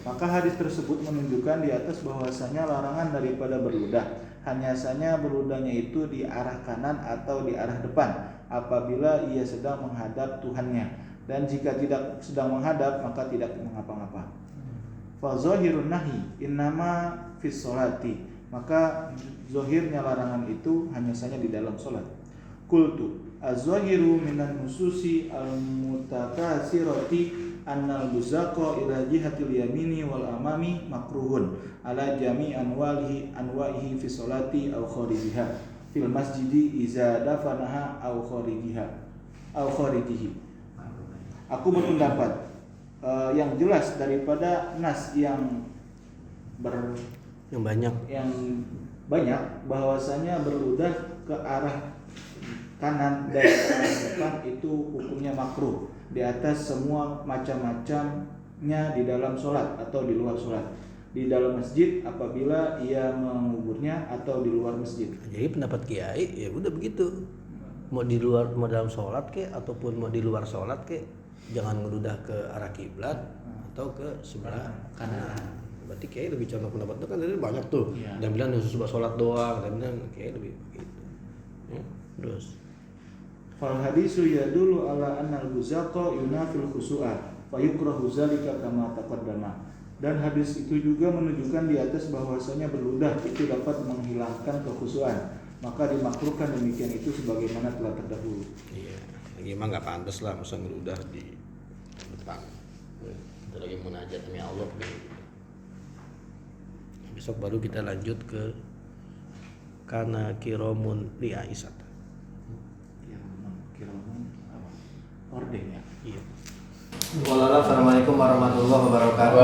Maka hadis tersebut menunjukkan di atas bahwasanya larangan daripada berludah hanya saja berludahnya itu di arah kanan atau di arah depan apabila ia sedang menghadap Tuhannya, dan jika tidak sedang menghadap maka tidak mengapa-ngapa. Fa zahirun nahi innama fis sholati. Maka zahirnya larangan itu hanya saja di dalam salat. Qultu az-zahiru minan nususi al-mutakasirati annal buzaqa ila jihatil yamini wal amami makruhun ala jami' anwa'ihi fi sholati aw kharijiha fil masjidi iza dafanaha aw kharijihi. Aku berpendapat yang jelas daripada nas yang banyak bahwasanya berludah ke arah kanan dan arah depan itu hukumnya makruh di atas semua macam-macamnya di dalam sholat atau di luar sholat, di dalam masjid apabila ia menguburnya atau di luar masjid.
jadi pendapat kiai ya udah begitu. Mau di luar, mau dalam sholat ke ataupun mau di luar sholat ke, jangan ngeludah ke arah kiblat atau ke sebelah kanan. Berarti kiai lebih contoh pendapat itu kan, jadi banyak tuh.
Iya.
Dan bilang khusus buat sholat doang, dan bilang kiai lebih begitu. Ya, terus
Fal hadisu yadullu ala annal buzaqa yunafil khusu'a fa yukrahu zalika kama taqaddama. Dan hadis itu juga menunjukkan di atas bahwasanya berludah itu dapat menghilangkan kekhusyuan, maka dimakruhkan demikian itu sebagaimana telah terdahulu.
iya, lagi emang nggak pantas lah masa ngeludah di depan. Kita lagi munajat sama Allah gitu. Besok baru kita lanjut ke kana kiromun li Aisyah.
Orden ya.
Iya.
Assalamualaikum warahmatullahi wabarakatuh.